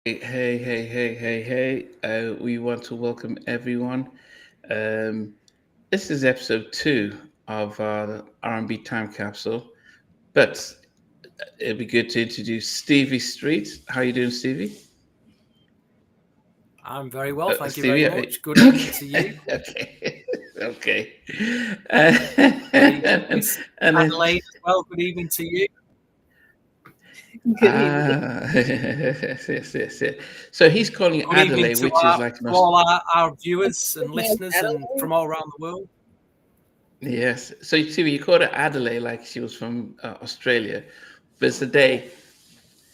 Hey. We want to welcome everyone. Um, this is episode two of R&B Time Capsule, but it'd be good to introduce Stevie Street. How you doing, Stevie? I'm very well, thank you very Stevie, much. Good evening to okay, you. okay. Uh, Good evening, Miss and then, Adelaide as well. Good evening to you. Good evening. yes. So he's calling Good evening Adelaide, to which is our like to all our viewers and Yes, listeners and Adelaide. from all around the world. Yes. So you called her Adelaide like she was from Australia, but it's a day,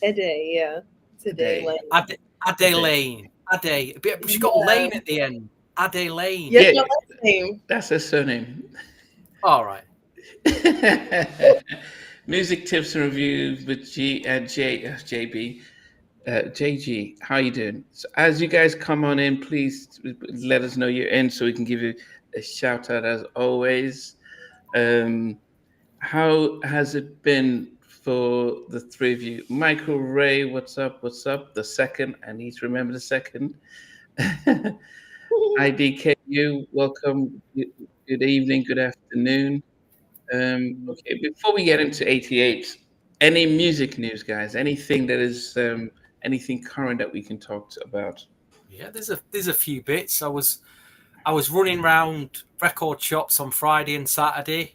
Today, yeah. a Today, day, like, a day. Lane. Ade. She got yeah. Lane at the end. Ade Lane. Yes, Yeah, my last name. that's her surname. All right. Music tips and reviews with JB. JG, how you doing? So as you guys come on in, please let us know you're in so we can give you a shout out as always. Um, how has it been for the three of you? Michael Ray, what's up? What's up? The second, I need to remember the second. IDKU, welcome. Good evening, good afternoon. Okay, before we get into 88, any music news, guys? Anything that is anything current that we can about? Yeah, there's a few bits. I was running around record shops on Friday and Saturday,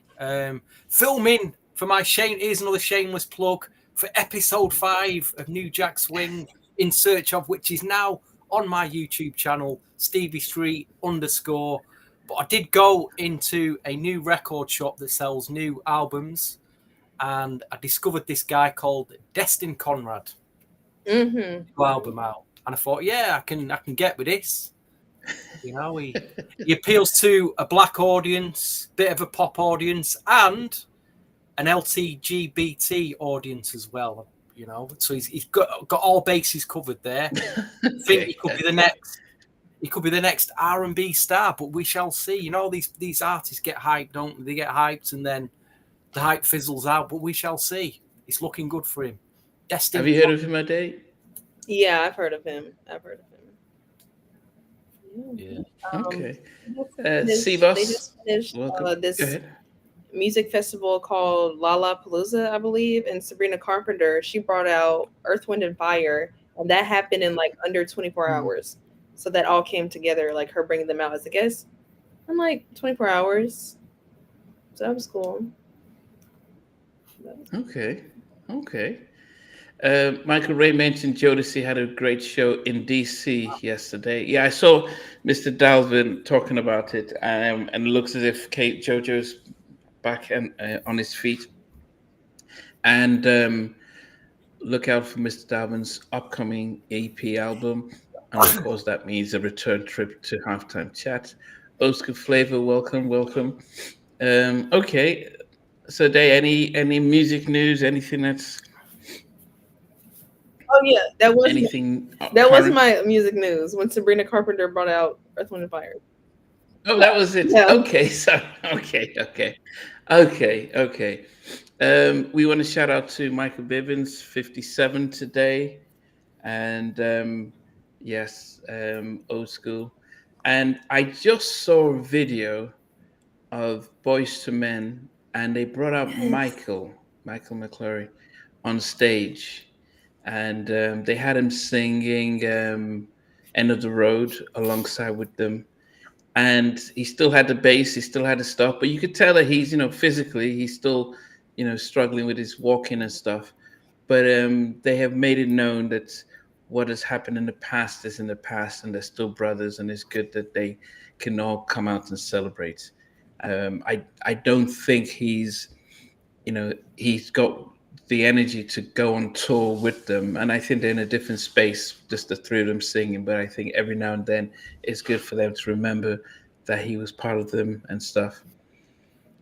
filming for my shame. Here's another shameless plug for episode 5 of New Jack Swing in search of, which is now on my YouTube channel, Stevie Street _ But I did go into a new record shop that sells new albums, and I discovered this guy called Destin Conrad, Mm-hmm. new album out, and I thought, yeah, I can get with this. He appeals to a black audience, bit of a pop audience, and an LGBT audience as well. So he's got all bases covered there. I think he Okay, could be the okay. next. He could be the next R&B star, but we shall see. These artists get hyped, don't they? They get hyped, and then the hype fizzles out. But we shall see. It's looking good for him. Have Destined. you heard of him a day? Yeah, I've heard of him. Yeah. Um, Okay. they Sivas, just finished welcome. Go this ahead. music festival called Lollapalooza, I believe, and Sabrina Carpenter, she brought out Earth, Wind, and Fire, and that happened in like under 24 Mm. hours. So that all came together, like her bringing them out as a guest. I'm like 24 hours. So that was cool. That was Okay. Okay. Michael Ray mentioned Jodeci had a great show in DC yesterday. Yeah, I saw Mr. Dalvin talking about it, and it looks as if Kate JoJo's back and on his feet. And look out for Mr. Dalvin's upcoming EP album, and of course that means a return trip to halftime chat. Oscar Flavor, welcome. Okay, so Day, any music news? Anything that's Oh yeah, anything that was current? my music news when Sabrina Carpenter brought out Earth, Wind, and Fire. Oh, that was it. Yeah. Okay, so okay. We want to shout out to Michael Bivins, 57 today, and yes, old school. And I just saw a video of Boys to Men, and they brought out Yes. Michael McClure, on stage, and they had him singing "End of the Road" alongside with them, and he still had the bass, he still had the stuff, but you could tell that he's, physically, he's still, struggling with his walking and stuff. But they have made it known that what has happened in the past is in the past, and they're still brothers, and it's good that they can all come out and celebrate. I don't think he's got the energy to go on tour with them, and I think they're in a different space, just the three of them singing. But I think every now and then it's good for them to remember that he was part of them and stuff.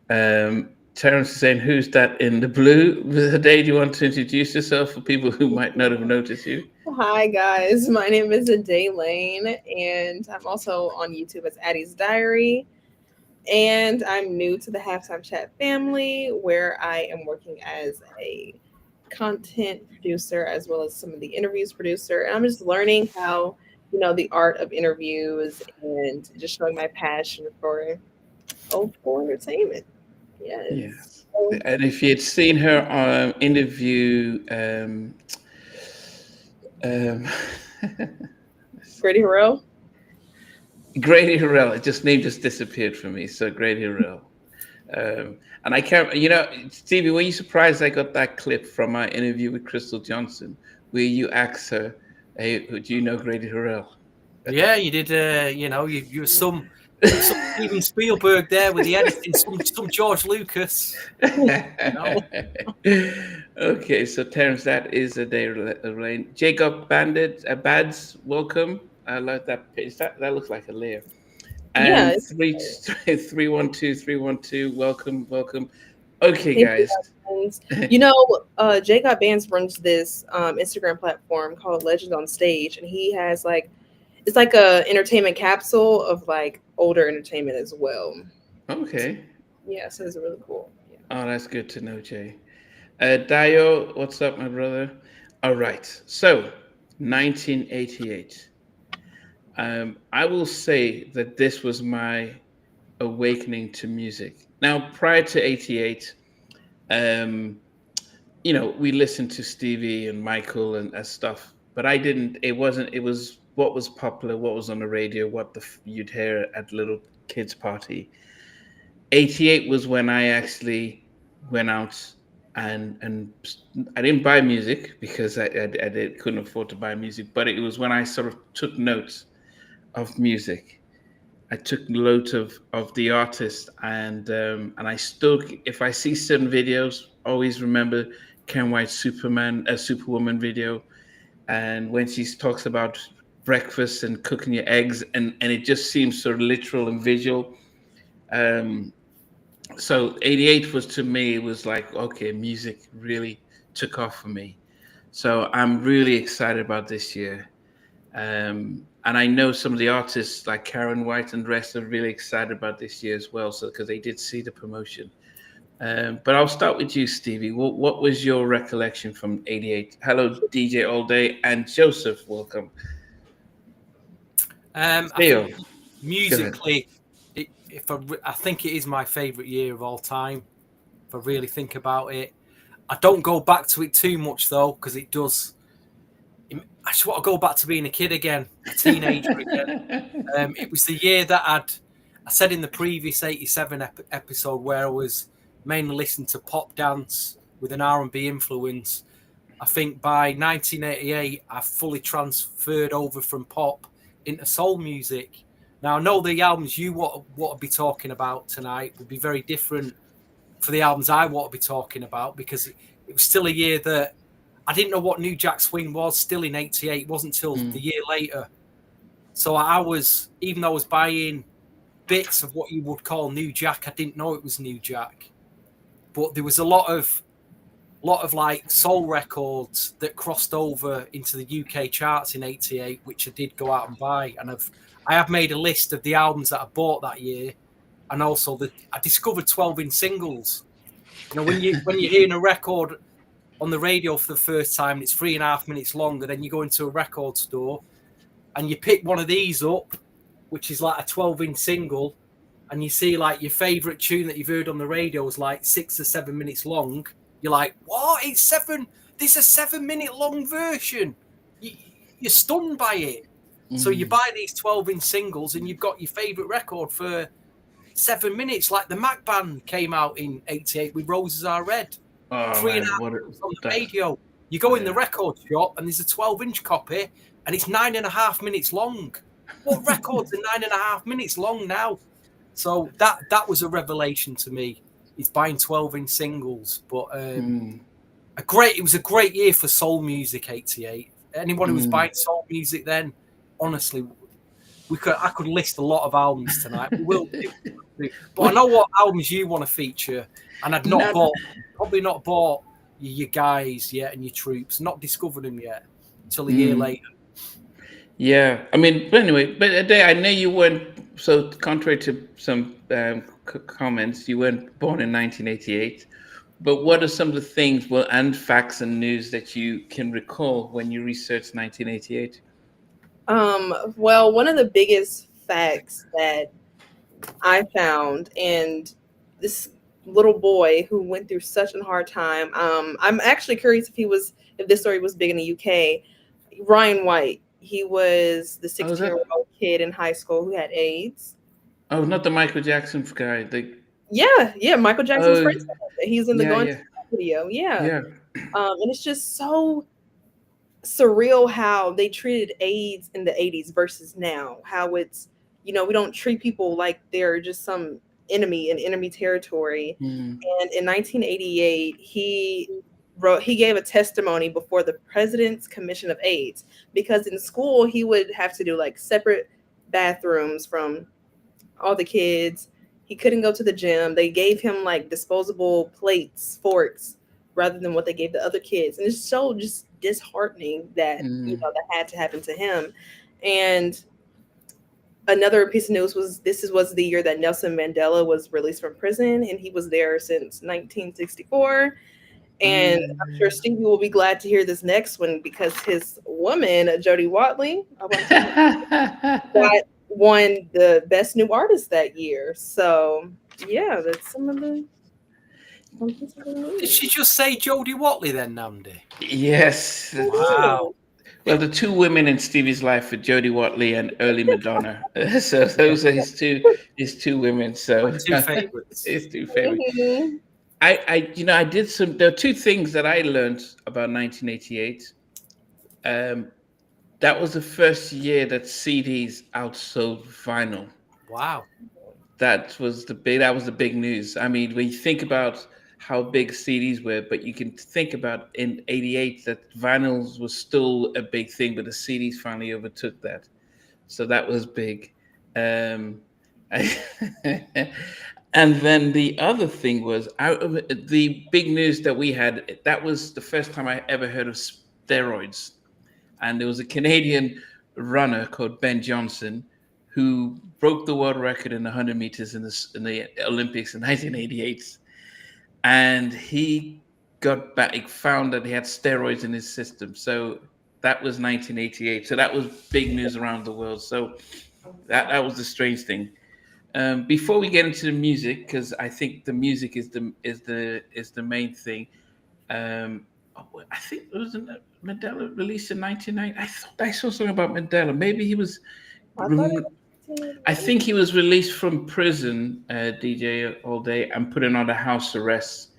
Terence is saying, "Who's that in the blue?" Today, do you want to introduce yourself for people who might not have noticed you? Hi guys, my name is Aday Lane, and I'm also on YouTube as Addie's Diary. And I'm new to the Halftime Chat family, where I am working as a content producer as well as some of the interviews producer. And I'm just learning how, the art of interviews and just showing my passion for entertainment. Yes. Yes. So, And if you had seen her interview, um, Grady Harrell. Grady Harrell, it just name just disappeared from me. So Grady Harrell. And I can't, Stevie, were you surprised I got that clip from my interview with Crystal Johnson, where you asked her, "Hey, do you know Grady Harrell?" Yeah, you did. You were some Steven Spielberg there with the editing, some George Lucas. Okay, so Terrence, that is a day rain. Jacob Bandit, Bads, welcome. I like that page. That looks like a layer. Yeah. And 312, welcome. Okay, Hey, guys. Bands. J. Bands runs this Instagram platform called Legends on Stage, and he has it's like a entertainment capsule of like older entertainment as well. Okay. Yeah, so it's really cool. Yeah. Oh, that's good to know, Jay. Dio, what's up, my brother? All right. So, 1988. I will say that this was my awakening to music. Now, prior to 88, um, we listened to Stevie and Michael and stuff, but I didn't. It wasn't. It was what was popular, what was on the radio, what you'd hear at little kids' party. 88 was when I actually went out and I didn't buy music because couldn't afford to buy music, but it was when I sort of took notes of music. I took note of the artist, and I still, if I see certain videos, always remember Ken White's Superwoman video, and when she talks about breakfast and cooking your eggs, and it just seems so literal and visual. Um, so 88 was, to me, it was like, okay, music really took off for me. So I'm really excited about this year. And I know some of the artists like Karen White and the rest are really excited about this year as well. So because they did see the promotion. But I'll start with you, Stevie. What was your recollection from '88? Hello, DJ All Day and Joseph. Welcome. I Theo, think go ahead. musically, I think it is my favourite year of all time. If I really think about it, I don't go back to it too much though, because it does. I just want to go back to being a kid again, a teenager again. It was the year that I said in the previous 87 episode where I was mainly listening to pop dance with an R&B influence. I think by 1988, I fully transferred over from pop into soul music. Now, I know the albums you want to be talking about tonight would be very different for the albums I want to be talking about, because it was still a year that I didn't know what New Jack Swing was still in 88. It wasn't until the year later. So I was, even though I was buying bits of what you would call New Jack, I didn't know it was New Jack. But there was a lot of like soul records that crossed over into the UK charts in 88, which I did go out and buy. And I have made a list of the albums that I bought that year. And also I discovered 12-inch singles. When you're hearing a record on the radio for the first time, it's 3.5 minutes long, and then you go into a record store and you pick one of these up, which is like a 12-inch single, and you see like your favorite tune that you've heard on the radio is like 6 or 7 minutes long. You're like, what? It's 7? This is a 7-minute long version. You're stunned by it. So you buy these 12-inch singles and you've got your favorite record for 7 minutes. Like the Mac Band came out in 88 with Roses Are Red. Oh, 3.5 minutes on the radio. You go in the record shop and there's a 12-inch copy and it's 9.5 minutes long. What records are 9.5 minutes long now? So that was a revelation to me. It's buying 12-inch singles. But it was a great year for soul music, 88. Anyone who was buying soul music then, honestly, I could list a lot of albums tonight. We will do. But I know what albums you want to feature, and I'd probably not bought your guys yet and your troops, not discovered them yet until a year later. Yeah, I mean, but anyway, I know you weren't. So contrary to some comments, you weren't born in 1988, But what are some of the things, well, and facts and news that you can recall when you researched 1988? Well, one of the biggest facts that I found, and this little boy who went through such a hard time. I'm actually curious if this story was big in the UK. Ryan White, he was the Oh, is 16-year-old kid in high school who had AIDS. not the Michael Jackson guy. Yeah, Michael Jackson's Oh, friend. He's in the yeah, Going to yeah, video. Yeah, yeah. and it's just so surreal how they treated AIDS in the 80s versus now. How it's, we don't treat people like they're just some enemy in enemy territory. Mm, And in 1988, he gave a testimony before the President's Commission of AIDS, because in school he would have to do like separate bathrooms from all the kids. He couldn't go to the gym. They gave him like disposable plates, forks, rather than what they gave the other kids. And it's so just disheartening that, mm. that had to happen to him. And another piece of news was was the year that Nelson Mandela was released from prison, and he was there since 1964. Oh, And I'm sure Stevie will be glad to hear this next one, because his woman, Jodie Watley, I want to say yeah. that won the best new artist that year. So yeah, that's some pieces of Did she news. just say Jodie Watley then, Namdi? Yes. Wow. Well, the two women in Stevie's life were Jodie Watley and Early Madonna. So those are his two women. My So two favourites. his two favorite. Mhm. I did some. There are two things that I learned about 1988. Um, that was the first year that CDs outsold vinyl. Wow. That was the big news. I mean, when you think about how big CDs were, but you can think about in '88 that vinyls was still a big thing, but the CDs finally overtook that. So that was big. Um, and then the other thing was out of the big news that we had. That was the first time I ever heard of steroids, and there was a Canadian runner called Ben Johnson who broke the world record in 100 meters in the Olympics in 1988, and he got back. He found that he had steroids in his system. So that was 1988. So that was big news around the world. So that was the strange thing. Before we get into the music, because I think the music is the main thing. I think it was Mandela released in 1990. I thought I saw something about Mandela. Maybe he was. I thought it I was think he was released from prison, DJ all day, and put in under house arrest,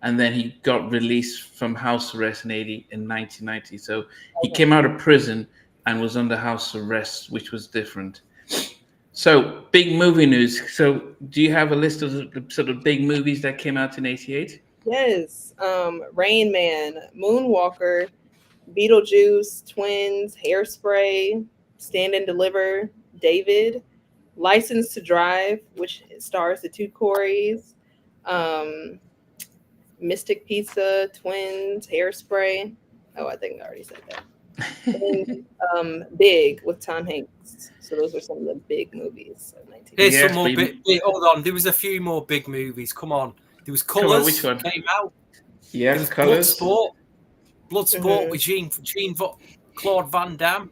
and then he got released from house arrest in 1990. So he okay. came out of prison and was under house arrest, which was different. So big movie news. So do you have a list of the sort of big movies that came out in '88? Yes. Rain Man, Moonwalker, Beetlejuice, Twins, Hairspray, Stand and Deliver, David, License to Drive, which stars the two Coreys, um, Mystic Pizza, Twins, Hairspray. Oh, I think I already said that. And Big with Tom Hanks. So those are some of the big movies of Here's 1980. some Yes, more we. hold on. There was a few more big movies. Come on. There was Come on, which Colours one? came out. There Yes, was Colors. Bloodsport Mm-hmm. with Claude Van Damme.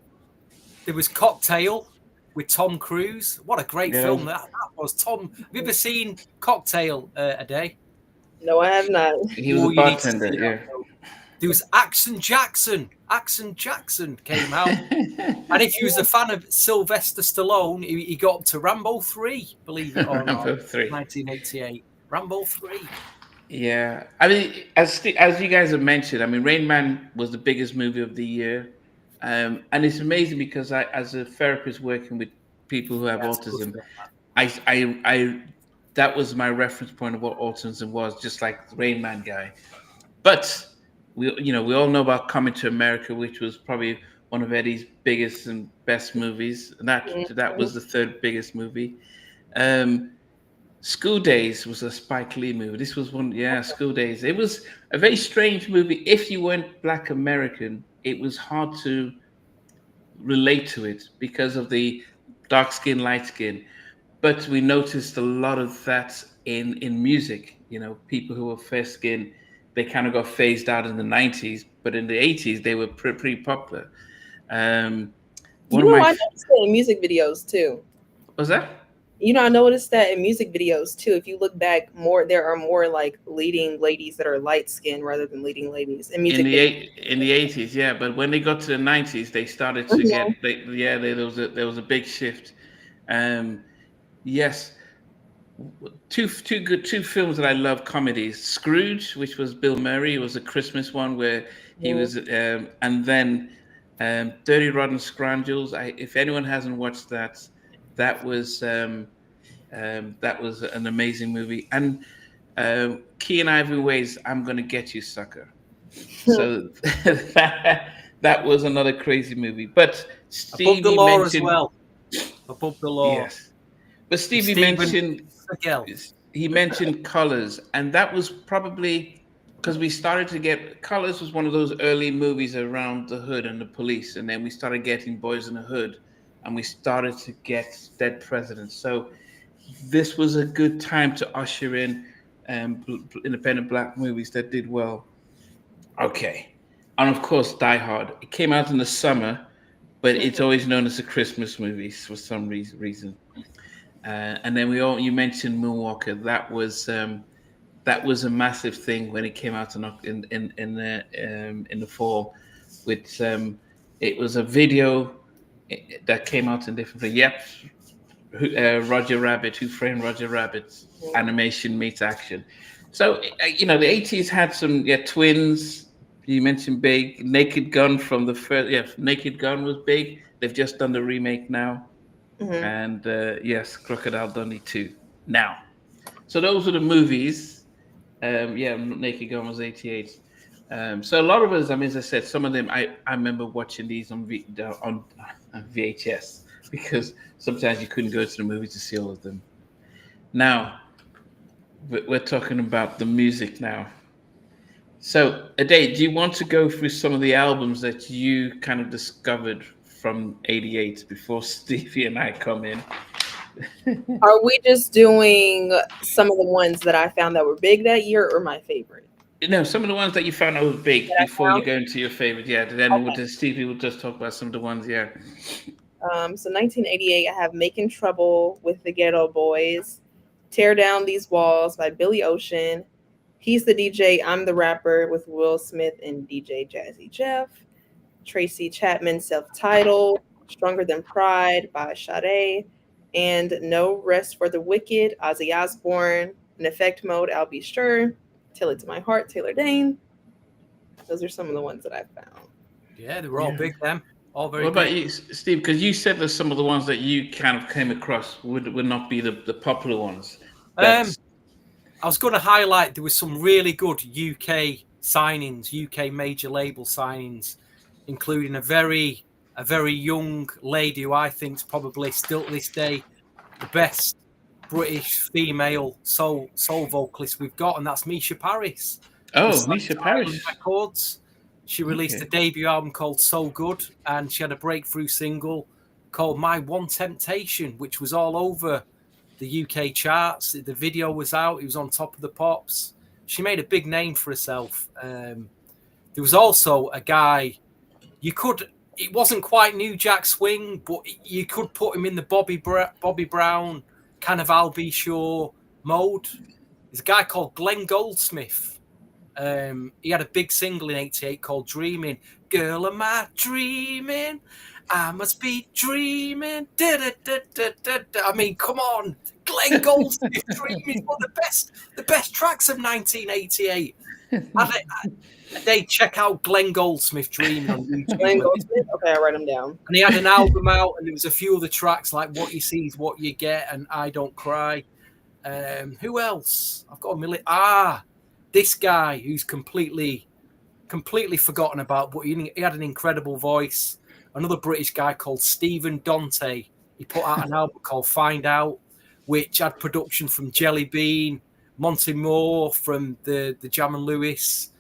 There was Cocktail with Tom Cruise. What a great Yeah. film that was. Tom, have you ever seen Cocktail a day? No, I have not. He was Oh, a you need to bartender. see that. Yeah. There was Action Jackson. Action Jackson came out. And if you was a fan of Sylvester Stallone, he got up to Rambo 3, believe it or not, Rambo 3. 1988. Rambo 3. Yeah, I mean, as you guys have mentioned, I mean, Rain Man was the biggest movie of the year, and it's amazing because as a therapist working with people who have That's a good autism, film, man. I that was my reference point of what autism was, just like the Rain Man guy. But we all know about Coming to America, which was probably one of Eddie's biggest and best movies, and that Mhm. was the third biggest movie. Um, School Days was a Spike Lee movie. This was one, yeah, School Days. It was a very strange movie. If you weren't Black American, it was hard to relate to it because of the dark skin, light skin. But we noticed a lot of that in music. people who were fair skinned, they kind of got phased out in the 90s, but in the 80s they were pretty popular. Um, one of my I noticed that in music videos too. was that I noticed that in music videos too. If you look back more, there are more like leading ladies that are light skinned rather than leading ladies in music videos. in the 80s, yeah. But when they got to the 90s, they started to Mhm. get there was a big shift. Um, yes, two films that I love comedies. Scrooge, which was Bill Murray, it was a Christmas one where he Mhm. was, and then Dirty Rotten Scoundrels. If anyone hasn't watched that, that was that was an amazing movie. And Key and Ivory Ways, I'm Gonna Get You, Sucker. So that was another crazy movie. But Above the Stevie Law as mentioned, well. Above the Law. yes, but With Stevie Stephen mentioned Seagal. he mentioned Colors, and that was probably because we started to get Colors was one of those early movies around the hood and the police, and then we started getting Boys in the Hood, and we started to get Dead Presidents. So this was a good time to usher in independent black movies that did well. Okay, and of course Die Hard. It came out in the summer, but it's always known as a Christmas movie for some reason. And then you mentioned Moonwalker. That was a massive thing when it came out in the fall. With it was a video that came out in different things. Yep, Roger Rabbit, Who Framed Roger Rabbit, animation meets action. So the 80s had some twins. You mentioned big Naked Gun from the first. Yeah, Naked Gun was big. They've just done the remake now, Mhm. and yes, Crocodile Dundee 2 now. So those are the movies. Yeah, Naked Gun was 88. So a lot of us, I mean, as I said, some of them I remember watching these on VHS because sometimes you couldn't go to the movies to see all of them. Now we're talking about the music now. So Ade, do you want to go through some of the albums that you kind of discovered from '88 before Stevie and I come in? Are we just doing some of the ones that I found that were big that year, or my favorite Some of the ones that you found out were big that I before you found? go into your favorite. Yeah, then Okay. Stevie will just talk about some of the ones. Yeah. So 1988, I have "Making Trouble with the Ghetto Boys," "Tear Down These Walls" by Billy Ocean, "He's the DJ, I'm the Rapper" with Will Smith and DJ Jazzy Jeff, Tracy Chapman self-titled, "Stronger Than Pride" by Sade, and "No Rest for the Wicked" Ozzy Osbourne, "In Effect Mode" I'll Be Sure, "Tell It to My Heart" Taylor Dayne. Those are some of the ones that I found. Yeah, they were all Yeah. big then. All very What about big. you, Steve? Because you said that some of the ones that you kind of came across would not be the popular ones. Um, That's I was going to highlight there was some really good UK signings, UK major label signings, including a very young lady who I think is probably still to this day the best British female soul vocalist we've got, and that's Misha Paris. Was signed Misha to Island Parrish. Records. She released a Okay. debut album called So Good, and she had a breakthrough single called My One Temptation, which was all over the UK charts. The video was out; it was on Top of the Pops. She made a big name for herself. There was also a guy you could. It wasn't quite New Jack Swing, but you could put him in the Bobby Brown kind of Al B. Shaw mode. There's a guy called Glenn Goldsmith. He had a big single in '88 called "Dreaming." Girl, am I dreaming? I must be dreaming. I mean, come on, Glenn Goldsmith, "Dreaming" is one of the best tracks of 1988. They check out Glenn Goldsmith "Dreaming" on Glenn YouTube. Goldsmith? Okay, I'll write them down. And he had an album out, and there was a few other tracks like "What You See Is What You Get" and "I Don't Cry." Who else? I've got a million. This guy who's completely forgotten about, but he had an incredible voice. Another British guy called Stephen Dante. He put out an album called "Find Out," which had production from Jelly Bean, Monty Moore from the Jam and Lewis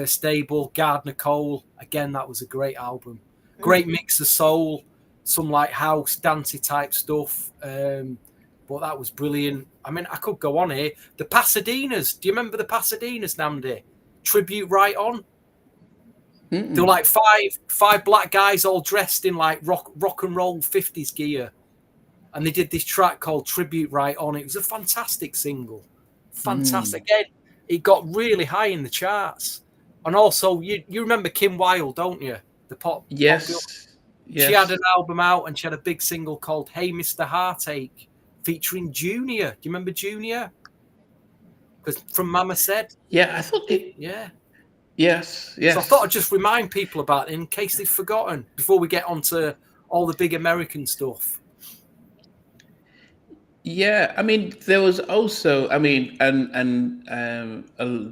stable, Gardner Cole. Again, that was a great album. Great mix of soul, some like house, dancey type stuff. But that was brilliant. I mean, I could go on here. The Pasadenas. Do you remember the Pasadenas, Namdi? Tribute Right On. Mm-mm. They were like five black guys all dressed in like rock and roll 50s gear. And they did this track called Tribute Right On. It was a fantastic single. Fantastic. Again, it got really high in the charts. And also, you remember Kim Wilde, don't you? The pop. Yes. She had an album out and she had a big single called Hey Mr. Heartache featuring Junior. Do you remember Junior? Because from Mama Said. Yeah, I thought it. Yeah. Yes. So I thought I'd just remind people about it in case they've forgotten before we get on to all the big American stuff. Yeah, I mean, there was also, I mean, and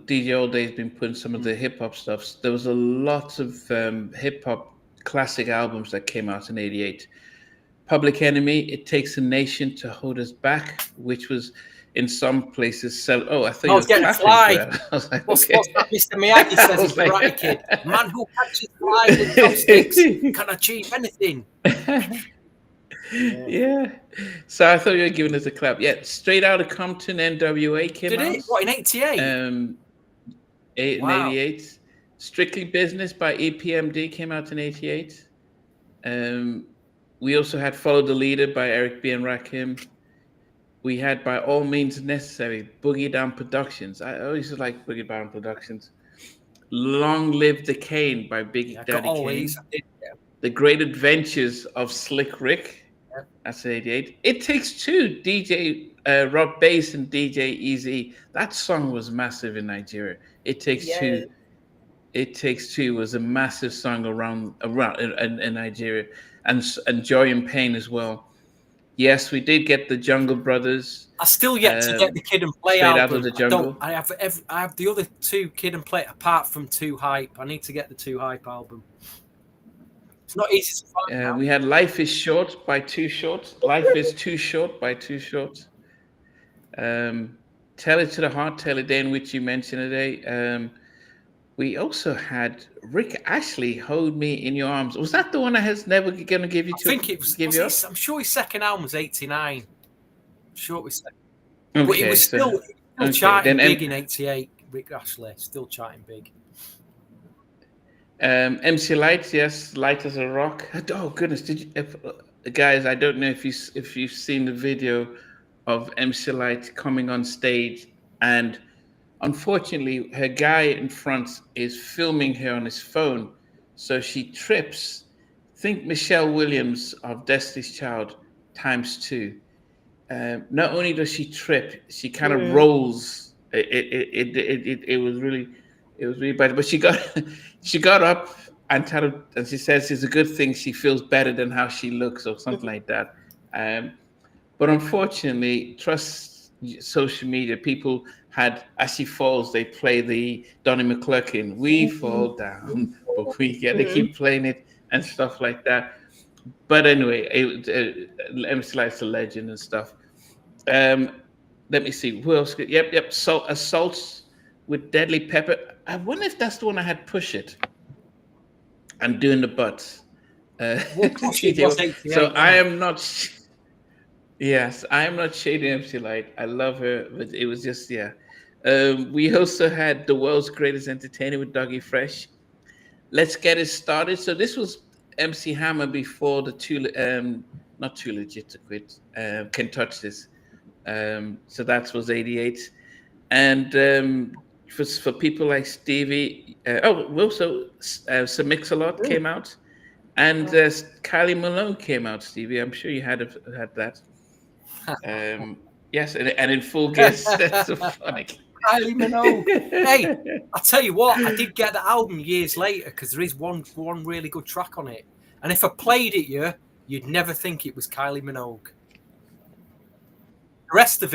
DJ All Day's been putting some of the hip hop stuff. There was a lot of hip hop classic albums that came out in '88. Public Enemy, It Takes a Nation to Hold Us Back, which was in some places I thought you were getting clapping fly. for that. I was like, What's okay. that Mr. Miyagi says in Karate Kid? Man who catches fly with chopsticks can achieve anything. Yeah. So I thought you were giving us a clap. Yeah, Straight Outta Compton, N.W.A. came out. Did it? What, in 88? In 88. Strictly Business by EPMD came out in 88. We also had Follow the Leader by Eric B. and Rakim. We had By All Means Necessary, Boogie Down Productions. I always like Boogie Down Productions. Long Live the Kane by Big Daddy Kane. The Great Adventures of Slick Rick. That's 88. It Takes Two, DJ Rob Bass and DJ Easy. That song was massive in Nigeria. It Takes Two. It Takes Two was a massive song around in Nigeria, and Joy and Pain as well. Yes, we did get the Jungle Brothers. I still yet to get the Kid and Play Straight album. Out of the Jungle. I have the other two Kid and Play apart from Too Hype. I need to get the Too Hype album. It's not easy to find. We had Life Is Short by Too Short. Life Is Too Short by Too Short. Tell It to the Heart, Tell It Then, which you mentioned today. We also had Rick Ashley, Hold Me in Your Arms. Was that the one I was never going to give you to? I think it was. I'm sure his second album was 89. I'm sure it was second. Okay, but it was still charting big in 88. Rick Ashley, still charting big. MC Light, yes, Light as a Rock. Oh goodness, did you guys? I don't know if you've seen the video of MC Light coming on stage, and unfortunately, her guy in front is filming her on his phone, so she trips. Think Michelle Williams of Destiny's Child ×2. Not only does she trip, she kind of rolls. It was really bad. But she got up and she says it's a good thing she feels better than how she looks or something like that. But unfortunately, trust social media. People had, as she falls, they play the Donnie McClurkin, We Fall Down, but we get to keep playing it and stuff like that. But anyway, MC Light's a legend and stuff. Let me see. Who else? Yep. Assaults with Deadly Pepper. I wonder if that's the one I had Push It and Doing the Butts. So I am not. Yes, I am not shading MC Light. I love her, but it was just we also had The World's Greatest Entertainer with Dougie Fresh. Let's Get It Started. So this was MC Hammer before the not Too Legit to Quit. Can Touch This. So that was 88. And for people like Stevie, also Sir Mix-a-Lot came out, and Kylie Malone came out. Stevie, I'm sure you had that. Yes, and in full guest. That's so funny. Kylie Minogue. Hey, I'll tell you what, I did get the album years later because there is one really good track on it, and if I played it, you'd never think it was Kylie Minogue. The rest of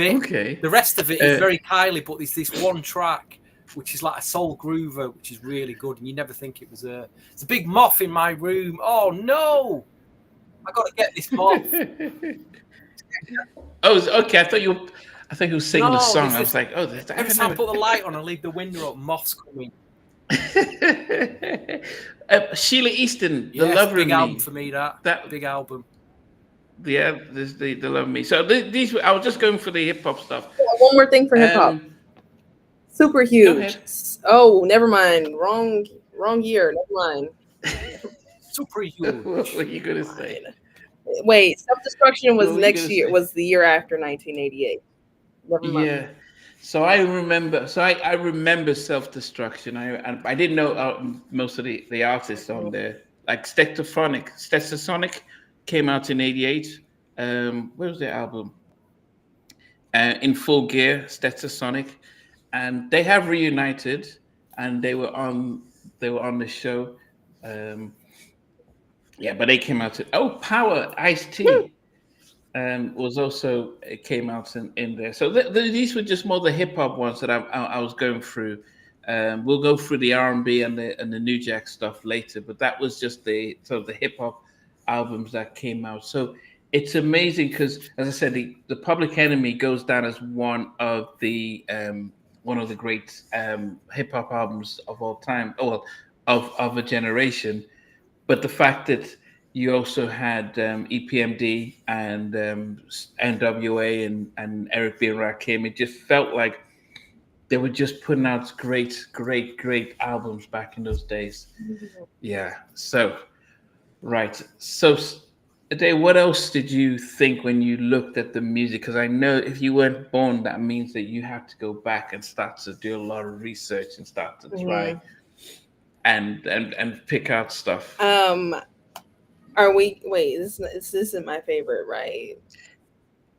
it is very Kylie, but there's this one track which is like a soul groover, which is really good, and you never think it was her. It's a big moth in my room. Oh no! I got to get this moth. Oh, okay. I thought you were singing the song. I was like, oh, every time I put the light on and leave the window up, moths coming. Sheila Easton, The Yes, Lover big in album Me. for me. That big album. Yeah, they love me. So these I was just going for the hip hop stuff. One more thing for hip hop. Super Go huge. ahead. Oh, never mind. Wrong year. Never mind. Super What huge. were you gonna say? Wait, self-destruction was What were you next gonna year. say? Was the year after 1988. Never mind. Yeah. So I remember. So I remember Self Destruction. I didn't know most of the artists on there. Like Stetsasonic came out in '88. Where was their album? In Full Gear, Stetsasonic, and they have reunited, and they were on the show. Um, yeah, but they came out. Power Ice T. Was also it came out in there. So these were just more the hip hop ones that I was going through. We'll go through the R&B and the New Jack stuff later, but that was just the sort of the hip hop albums that came out. So it's amazing because, as I said, the Public Enemy goes down as one of the great hip hop albums of all time, or of a generation. But the fact that you also had EPMD and N.W.A and Eric B and Rakim, it just felt like they were just putting out great albums back in those days. Yeah. So right. So Ade, what else did you think when you looked at the music? Because I know if you weren't born, that means that you have to go back and start to do a lot of research and start to try and pick out stuff. Are we? Wait, this isn't my favorite, right?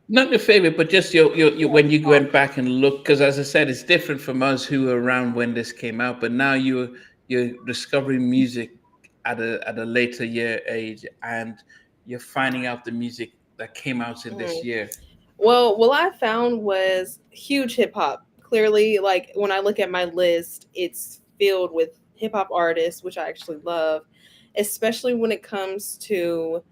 Not your favorite, but just your when you went back and look, because as I said, it's different from us who were around when this came out. But now you're discovering music at a later year age, and you're finding out the music that came out in this year. Well, what I found was huge hip hop. Clearly, like when I look at my list, it's filled with hip hop artists, which I actually love, especially when it comes to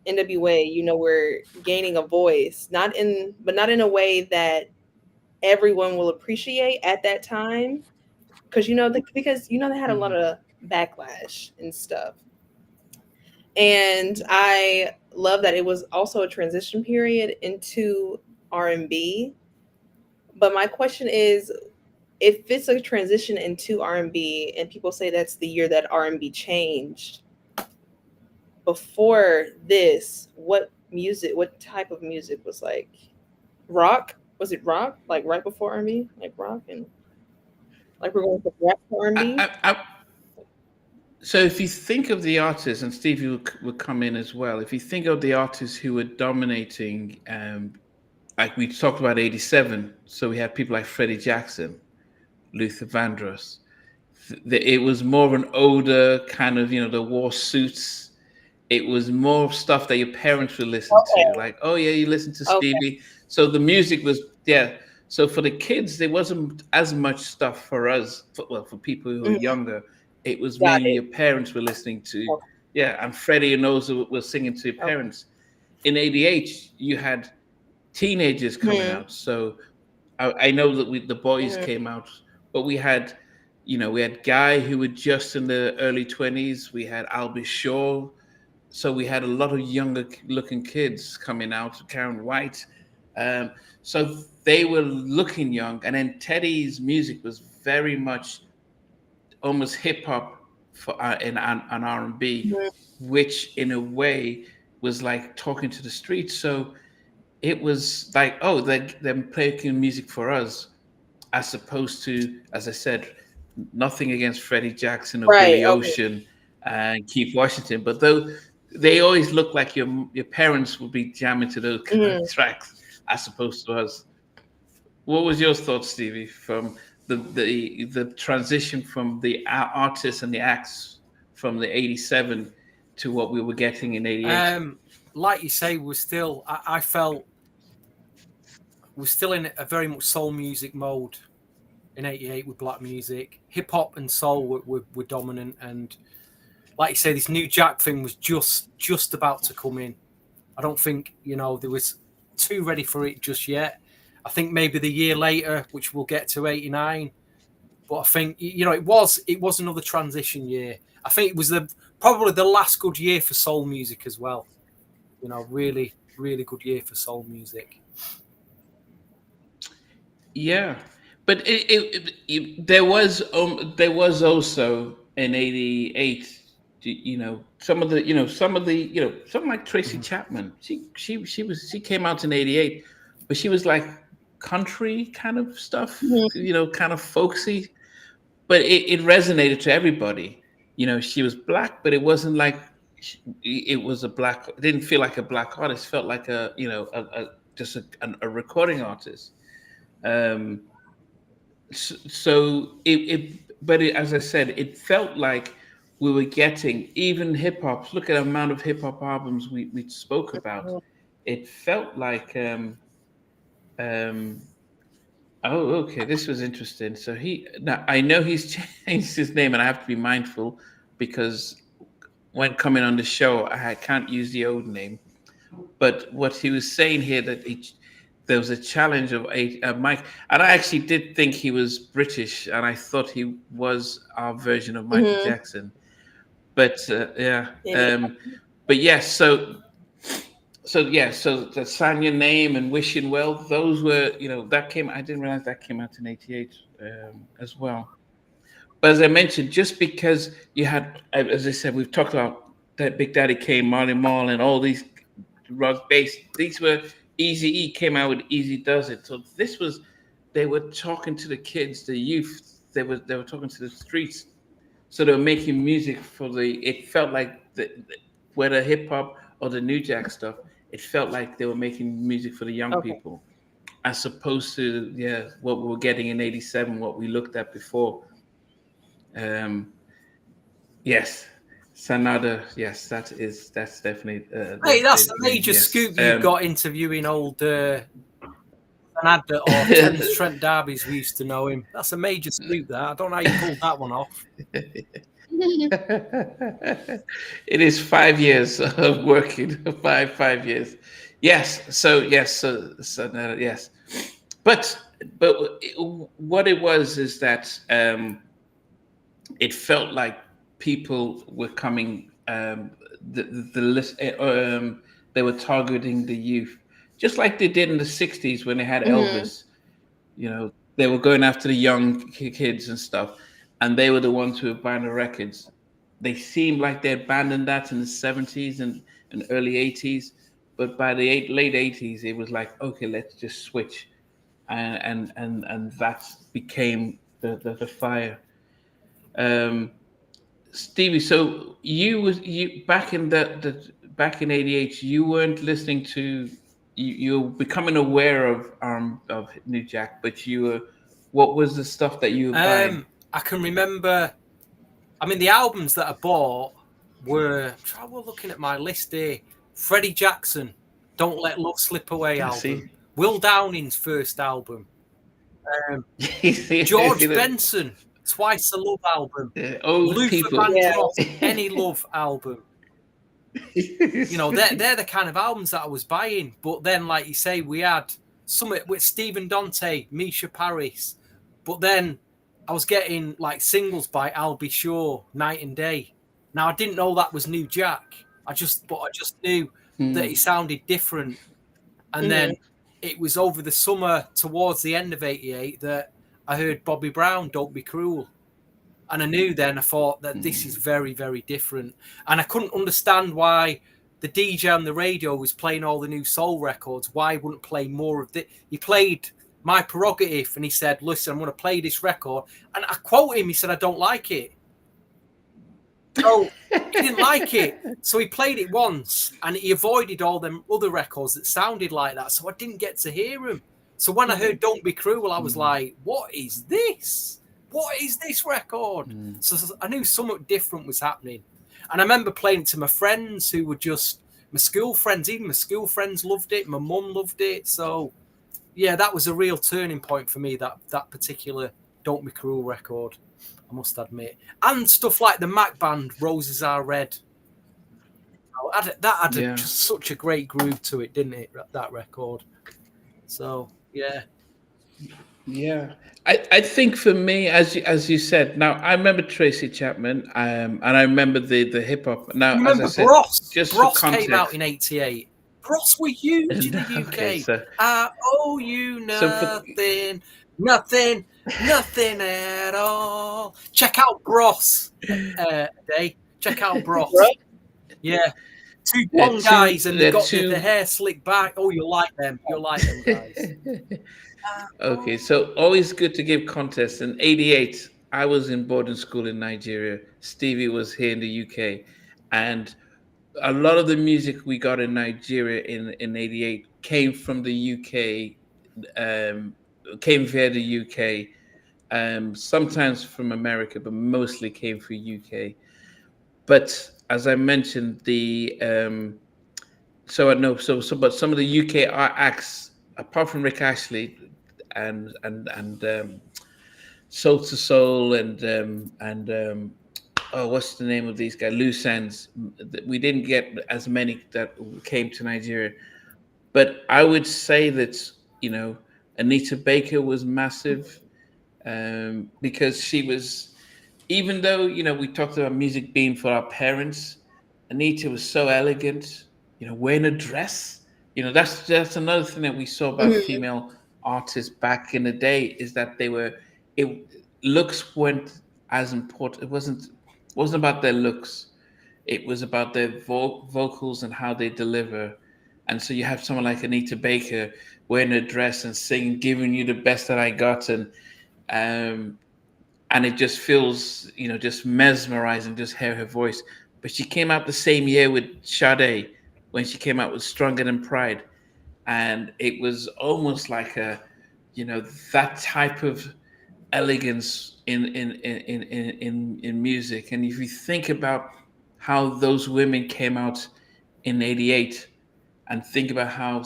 N.W.A. We're gaining a voice, not in a way that everyone will appreciate at that time, because they had a lot of backlash and stuff. And I love that it was also a transition period into R&B. But my question is, if it's a transition into R&B and people say that's the year that R&B changed, before this, what type of music was like rock? Was it rock? Like right before R&B? Like rock and like we're going to rap R&B? So if you think of the artists, and Steve will come in as well. If you think of the artists who were dominating, like we talked about '87, so we had people like Freddie Jackson, Luther Vandross. It was more of an older kind of, the wore suits. It was more stuff that your parents would listen to, like, oh yeah, you listen to Stevie. So the music was, yeah. So for the kids, there wasn't as much stuff for us. For people who were younger, it was mainly your parents were listening to, yeah, and Freddie and those were singing to your parents. In '88, you had teenagers coming out. So I know that the boys came out, but we had, we had Guy who were just in the early 20s. We had Albie Shaw. So we had a lot of younger looking kids coming out, Karen White. So they were looking young. And then Teddy's music was very much almost hip hop for and R&B, which in a way was like talking to the streets. So it was like, oh, they're playing music for us, as opposed to, as I said, nothing against Freddie Jackson or Billy Ocean and Keith Washington, but though they always look like your parents would be jamming to those kind of tracks, as opposed to us. What was your thoughts, Stevie, from the transition from the artists and the acts from the '87 to what we were getting in '88? Like you say, I felt we're still in a very much soul music mode in '88 with black music. Hip hop and soul were dominant, and like you say, this New Jack thing was just about to come in. I don't think there was too ready for it just yet. I think maybe the year later, which we'll get to '89, but I think it was another transition year. I think it was probably the last good year for soul music as well. Really really good year for soul music. Yeah, but there was also in '88. Some like Tracy Chapman. She came out in '88, but she was like country kind of stuff. Kind of folksy, but it resonated to everybody. She was black, but it wasn't like it was a black. It didn't feel like a black artist. Felt like just a recording artist. Um, as I said, it felt like we were getting even hip hop. Look at the amount of hip hop albums we spoke about. It felt like, um, oh, okay, this was interesting. So now I know he's changed his name, and I have to be mindful because when coming on the show, I can't use the old name. But what he was saying here that there was a challenge of Mike, and I actually did think he was British, and I thought he was our version of Michael Jackson. But but yes, so the Sign Your Name and Wishing Well, those were that came. I didn't realize that came out in '88 as well. But as I mentioned, just because you had, as I said, we've talked about that Big Daddy Kane, Marley Marl, and all these rock bass. These were Eazy-E came out with Easy Does It. So they were talking to the kids, the youth. They were talking to the streets. So they were making music it felt like whether hip hop or the New Jack stuff, it felt like they were making music for the young people, as opposed to what we were getting in '87, what we looked at before. Yes. Sanada, yes, that's definitely. Hey, that's a major scoop you've got interviewing old Sanada or Trent D'Arby, as we used to know him. That's a major scoop there. I don't know how you pulled that one off. It is 5 years of working. 5 years. Yes. So Sanada, yes. But what it was is that it felt like people were coming. The list. They were targeting the youth, just like they did in the '60s when they had Elvis. They were going after the young kids and stuff, and they were the ones who were buying the records. They seemed like they abandoned that in the '70s and early '80s, but by the late '80s, it was like, okay, let's just switch, and that became the fire. Stevie, so you back in back in '88, you weren't listening to, you were becoming aware of New Jack, but what was the stuff that you were buying? I can remember. I mean, the albums that I bought were. We're looking at my list here. Freddie Jackson, "Don't Let Love Slip Away" album. Will Downing's first album. George Benson, "Twice a Love" album. Luther Vandross, "Any Love" album. They're the kind of albums that I was buying. But then, like you say, we had some with Stephen Dante, Misha Paris. But then I was getting like singles by Al B. Shaw, Night and Day. Now I didn't know that was New Jack. I just knew that he sounded different. And then it was over the summer towards the end of '88 that I heard Bobby Brown, "Don't Be Cruel." And I knew then, I thought that this is very, very different. And I couldn't understand why the DJ on the radio was playing all the new soul records. Why wouldn't play more of this? He played My Prerogative and he said, "Listen, I'm going to play this record." And I quote him, he said, "I don't like it." So he didn't like it. So he played it once and he avoided all them other records that sounded like that. So I didn't get to hear him. So when I heard "Don't Be Cruel," I was like, what is this? What is this record? So I knew something different was happening. And I remember playing it to my friends who were just my school friends. Even my school friends loved it. My mum loved it. So, yeah, that was a real turning point for me, that particular "Don't Be Cruel" record, I must admit. And stuff like the Mac Band, "Roses Are Red." That had just such a great groove to it, didn't it, that record? So, yeah. Yeah, I think for me, as you said, now I remember Tracy Chapman, and I remember the hip hop. Now, Remember as I said, Bross? just Bross for context, came out in '88. Bros were huge in the Okay, UK. I owe you for nothing at all. Check out Bros, Day. Check out Bro, Bros. Yeah. Two blonde guys and they they're got the two. hair slicked back. Oh, you like them. You like them guys. Okay, so always good to give context. In '88, I was in boarding school in Nigeria. Stevie was here in the UK, and a lot of the music we got in Nigeria in '88 came from the UK, came via the UK, sometimes from America, but mostly came through UK. But as I mentioned, the so I know but some of the UK acts, apart from Rick Ashley and Soul to Soul and oh, what's the name of these guys? Loose Ends. We didn't get as many that came to Nigeria, but I would say that you know Anita Baker was massive because she was, even though we talked about music being for our parents, Anita was so elegant, wearing a dress. That's another thing that we saw about mhm. female artists back in the day, is that it looks weren't as important. It wasn't about their looks. It was about their vocals and how they deliver. And so you have someone like Anita Baker wearing a dress and singing, giving you the best that I got, um, and it just feels just mesmerizing, just hear her voice. But she came out the same year with Sade, when she came out with Stronger Than Pride, and it was almost like you know that type of elegance in music. And if you think about how those women came out in '88, and think about how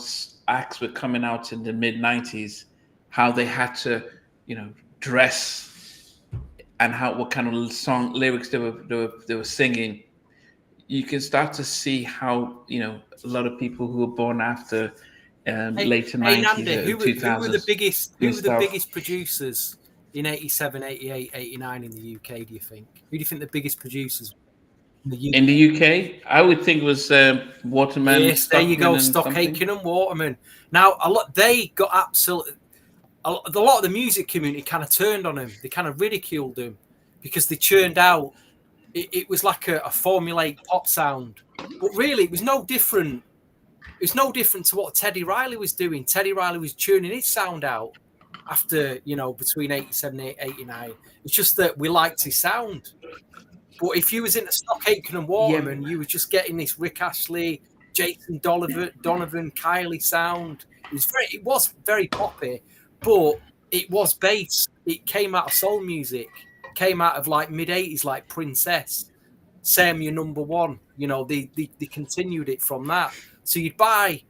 acts were coming out in the mid '90s, how they had to dress, and how what kind of song lyrics they were singing, you can start to see how a lot of people who were born after later Hey, 90s Nanda, and 2000s who and were the stuff. biggest producers in 87, 88, 89 in the UK, do you think? Who do you think the biggest producers in the In the UK? UK, I would think it was Waterman, Yes, there you Stockman, go, and Stock something. Aitken and Waterman. Now, they got absolutely a lot of the music community kind of turned on him. They kind of ridiculed him because they churned out. It was like a formulaic pop sound, but really, it was no different. It was no different to what Teddy Riley was doing. Teddy Riley was churning his sound out after between 87 and 89. It's just that we liked his sound. But if you was into Stock Aitken and Yeah, Waterman, you were just getting this Rick Ashley, Jason Donovan, Kylie sound. It was very poppy, but it was bass. It came out of soul music, came out of like mid 80s, like Princess, Sam Your Number One. They continued it from that. So you'd buy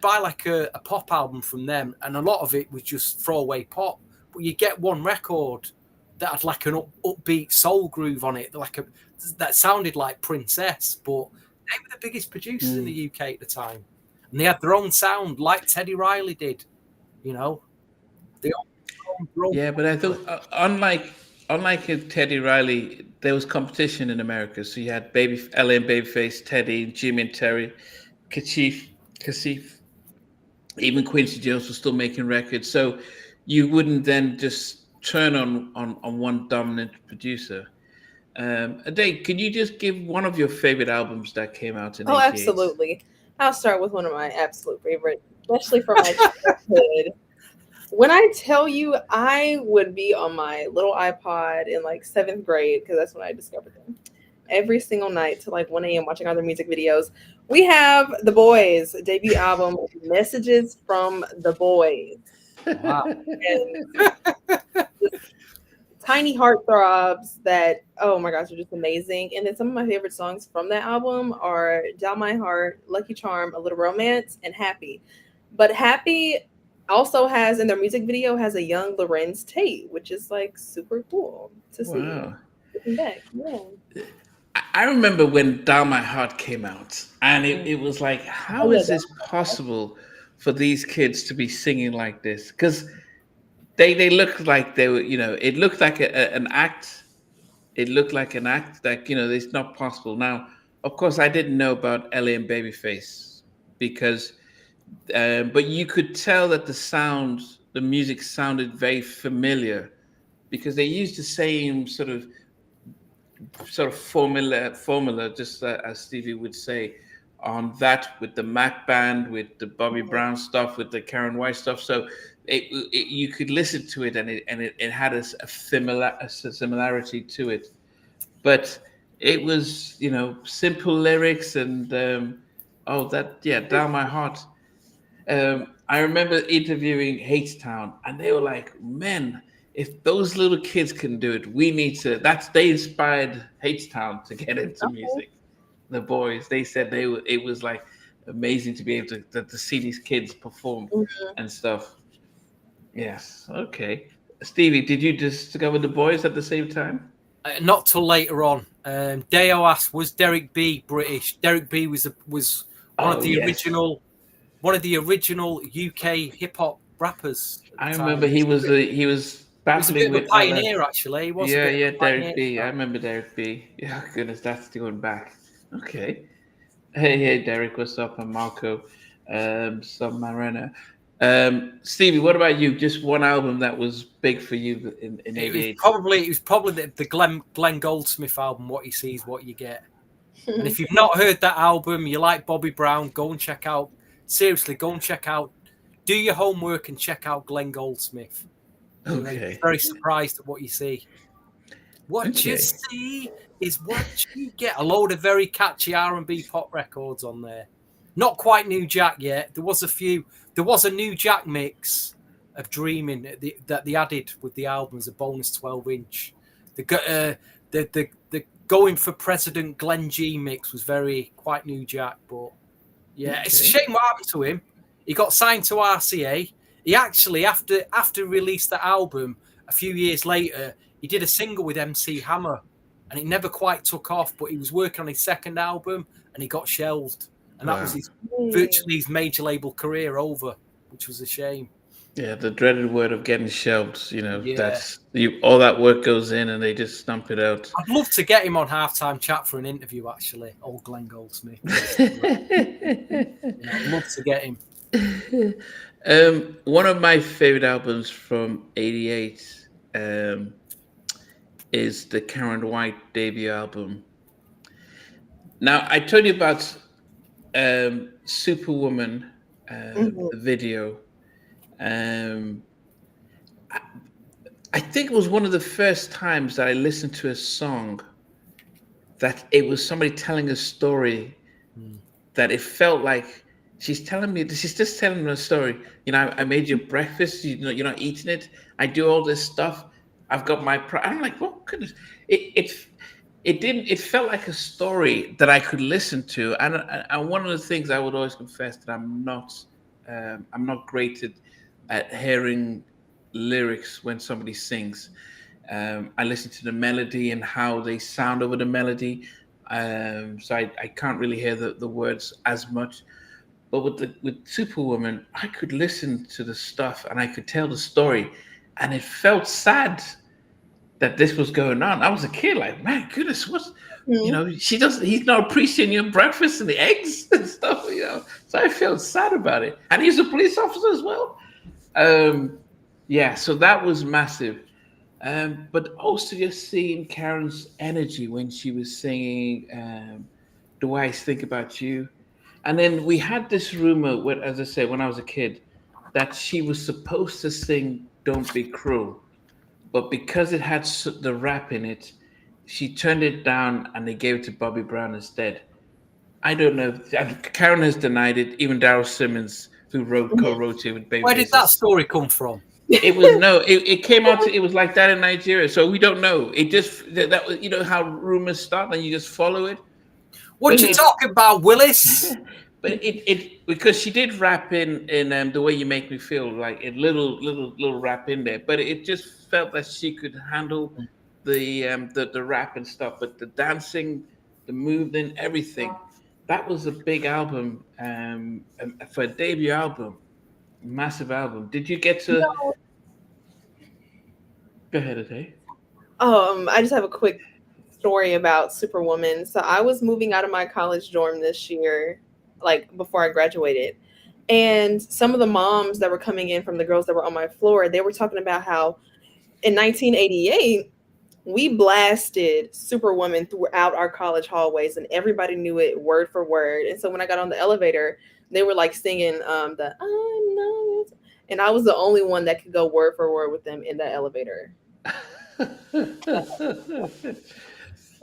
like a pop album from them, and a lot of it was just throwaway pop. But you get one record that had like an upbeat soul groove on it, that sounded like Princess. But they were the biggest producers in the UK at the time, and they had their own sound, like Teddy Riley did. You know, they all owned their own yeah, but I sound. thought unlike Teddy Riley, there was competition in America. So you had LA and Babyface, Teddy, Jimmy and Terry, Kashif, Kasif, even Quincy Jones was still making records. So you wouldn't then just turn on one dominant producer. Ade, could you just give one of your favorite albums that came out in Oh, '88? absolutely. I'll start with one of my absolute favorites, especially from my childhood. When I tell you, I would be on my little iPod in like seventh grade, because that's when I discovered them, every single night to like 1 a.m. watching other music videos. We have The Boys' debut album, Messages from the Boys. Wow. And tiny heartthrobs that, oh my gosh, are just amazing. And then some of my favorite songs from that album are Down My Heart, Lucky Charm, A Little Romance, and Happy. But Happy also has, in their music video, has a young Lorenz Tate, which is like super cool to see. Wow. Looking back, yeah. I remember when Down My Heart came out, and it was like, Oh how yeah, is this possible for these kids to be singing like this? Because they looked like they were, it looked like an act. It looked like an act that, it's not possible. Now, of course, I didn't know about Ellie and Babyface because, but you could tell that the music sounded very familiar because they used the same sort of formula, just as Stevie would say, on that with the Mac band, with the Bobby Brown stuff, with the Karen White stuff. So you could listen to it, and it had a similarity to it, but it was simple lyrics and down my heart. I remember interviewing H-Town, and they were like, "Man, if those little kids can do it, we need to." They inspired H-Town to get into music. The boys, they said it was like amazing to be able to see these kids perform and stuff. Yes, okay. Stevie, did you discover the boys at the same time? Not till later on. Deo asked, "Was Derek B British?" Derek B was one of the original UK hip hop rappers. I remember he was He was a battling bit of with a pioneer, actually. He was a bit of a Derek pioneer. B. I remember Derek B. Yeah, goodness, that's going back. Okay. Hey, Derek, what's up? I'm Marco, Submariner. Stevie, what about you? Just one album that was big for you in '88? It was probably the Glenn Goldsmith album. What you see is what you get. And if you've not heard that album, you like Bobby Brown, go and check out. Seriously, go and check out. Do your homework and check out Glenn Goldsmith. Okay. You're very surprised at what you see. What you see is what you get. A load of very catchy R&B pop records on there. Not quite New Jack yet. There was a New Jack mix of Dreaming that they added with the album as a bonus 12-inch. The Going for President Glenn G mix was quite New Jack, but yeah, It's a shame what happened to him. He got signed to RCA. He actually, after released the album, a few years later, he did a single with MC Hammer, and it never quite took off. But he was working on his second album, and he got shelved, and that was virtually his major label career over, which was a shame. Yeah, the dreaded word of getting shelved. That's all that work goes in, and they just stump it out. I'd love to get him on Halftime Chat for an interview, actually. Old Glenn Goldsmith. I'd love to get him. One of my favorite albums from '88 is the Karen White debut album. Now, I told you about Superwoman, the video. I think it was one of the first times that I listened to a song that it was somebody telling a story that it felt like she's just telling me a story. I made you breakfast. You're not eating it. I do all this stuff. I've got my. I'm like, oh goodness. It felt like a story that I could listen to. And one of the things I would always confess that I'm not great at hearing lyrics when somebody sings. I listen to the melody and how they sound over the melody. So I can't really hear the words as much. But with Superwoman, I could listen to the stuff and I could tell the story, and it felt sad that this was going on. I was a kid, like, man, goodness, he's not appreciating your breakfast and the eggs and stuff, So I felt sad about it. And he's a police officer as well. So that was massive. But also just seeing Karen's energy when she was singing The Way I Think About You. And then we had this rumor, as I said, when I was a kid, that she was supposed to sing Don't Be Cruel. But because it had the rap in it, she turned it down and they gave it to Bobby Brown instead. I don't know. Karen has denied it. Even Daryl Simmons, who co-wrote it with Baby. Where did that story come from? It came out. It was like that in Nigeria, so we don't know. It just that was, how rumors start and you just follow it. What you talking about, Willis? But it because she did rap in The Way You Make Me Feel, like a little rap in there. But it just felt that she could handle the rap and stuff. But the dancing, the movement, everything. That was a big album for a debut album, massive album. Did you get to? No. Go ahead, Ade. I just have a quick story about Superwoman. So I was moving out of my college dorm this year, like before I graduated. And some of the moms that were coming in from the girls that were on my floor, they were talking about how in 1988 we blasted Superwoman throughout our college hallways, and everybody knew it word for word. And so when I got on the elevator, they were like singing the "I know it," and I was the only one that could go word for word with them in that elevator.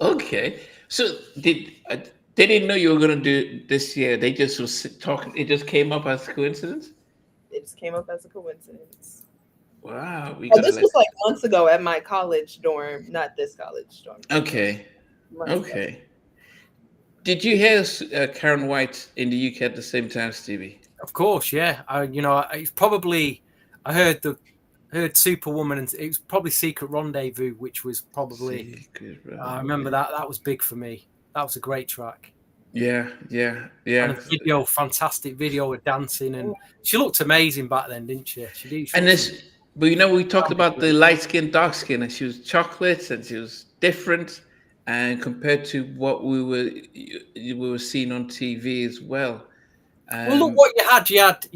Okay. So they didn't know you were gonna do it this year. They just was talking. It just came up as a coincidence. It just came up as a coincidence. Wow, we Oh, gotta this let. was like months ago at my college dorm, not this college dorm. Okay, Months ago. okay. Did you hear Karen White in the UK at the same time, Stevie? Of course, yeah. It's probably I heard Superwoman, and it was probably Secret Rendezvous, which was probably Secret I remember Rendezvous. that was big for me. That was a great track. Yeah, yeah, And yeah. the video, fantastic video with dancing, and she looked amazing back then, didn't she? She did. She And looked this, but we talked about the great. light skin, dark skin, and she was chocolate, and she was different, and compared to what we were seeing on TV as well. Well, look Um, what you had.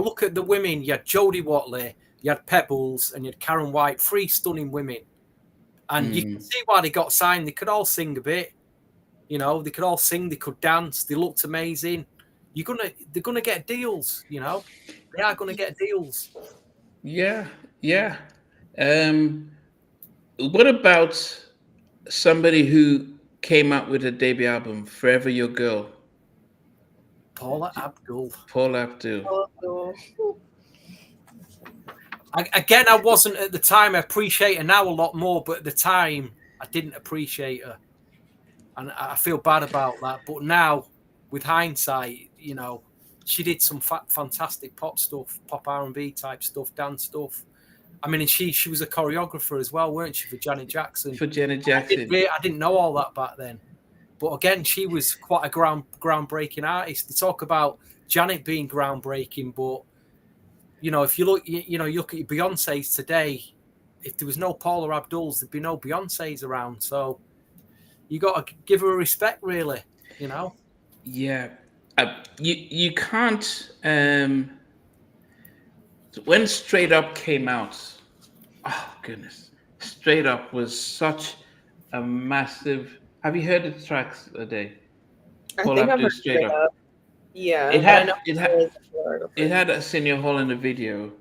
Look at the women. You had Jodie Watley, you had Pebbles, and you had Karen White. Three stunning women, and you can mm, see why they got signed. They could all sing a bit. They could all sing. They could dance. They looked amazing. They're gonna get deals. They are gonna get deals. yeah, yeah. Um, what about somebody who came out with a debut album, "Forever Your Girl"? Paula Abdul. Paul Abdul. Oh, Again, I wasn't at the time. I appreciate her now a lot more, but at the time, I didn't appreciate her, and I feel bad about that. But now, with hindsight, she did some fantastic pop stuff, pop R&B type stuff, dance stuff. I mean, and she was a choreographer as well, weren't she, for Janet Jackson? For Janet Jackson. I didn't know all that back then. But again, she was quite a groundbreaking artist. They talk about Janet being groundbreaking, but if you look, you look at your Beyonce's today. If there was no Paula Abdul's, there'd be no Beyonce's around. So you got to give her a respect, really. Yeah. You can't. When Straight Up came out, oh goodness, Straight Up was such a massive. Have you heard the tracks a day? I Paul think I've Abdul heard Straight straight Up. up. Yeah, It but I know had it had it it had a Senior Hall in the video,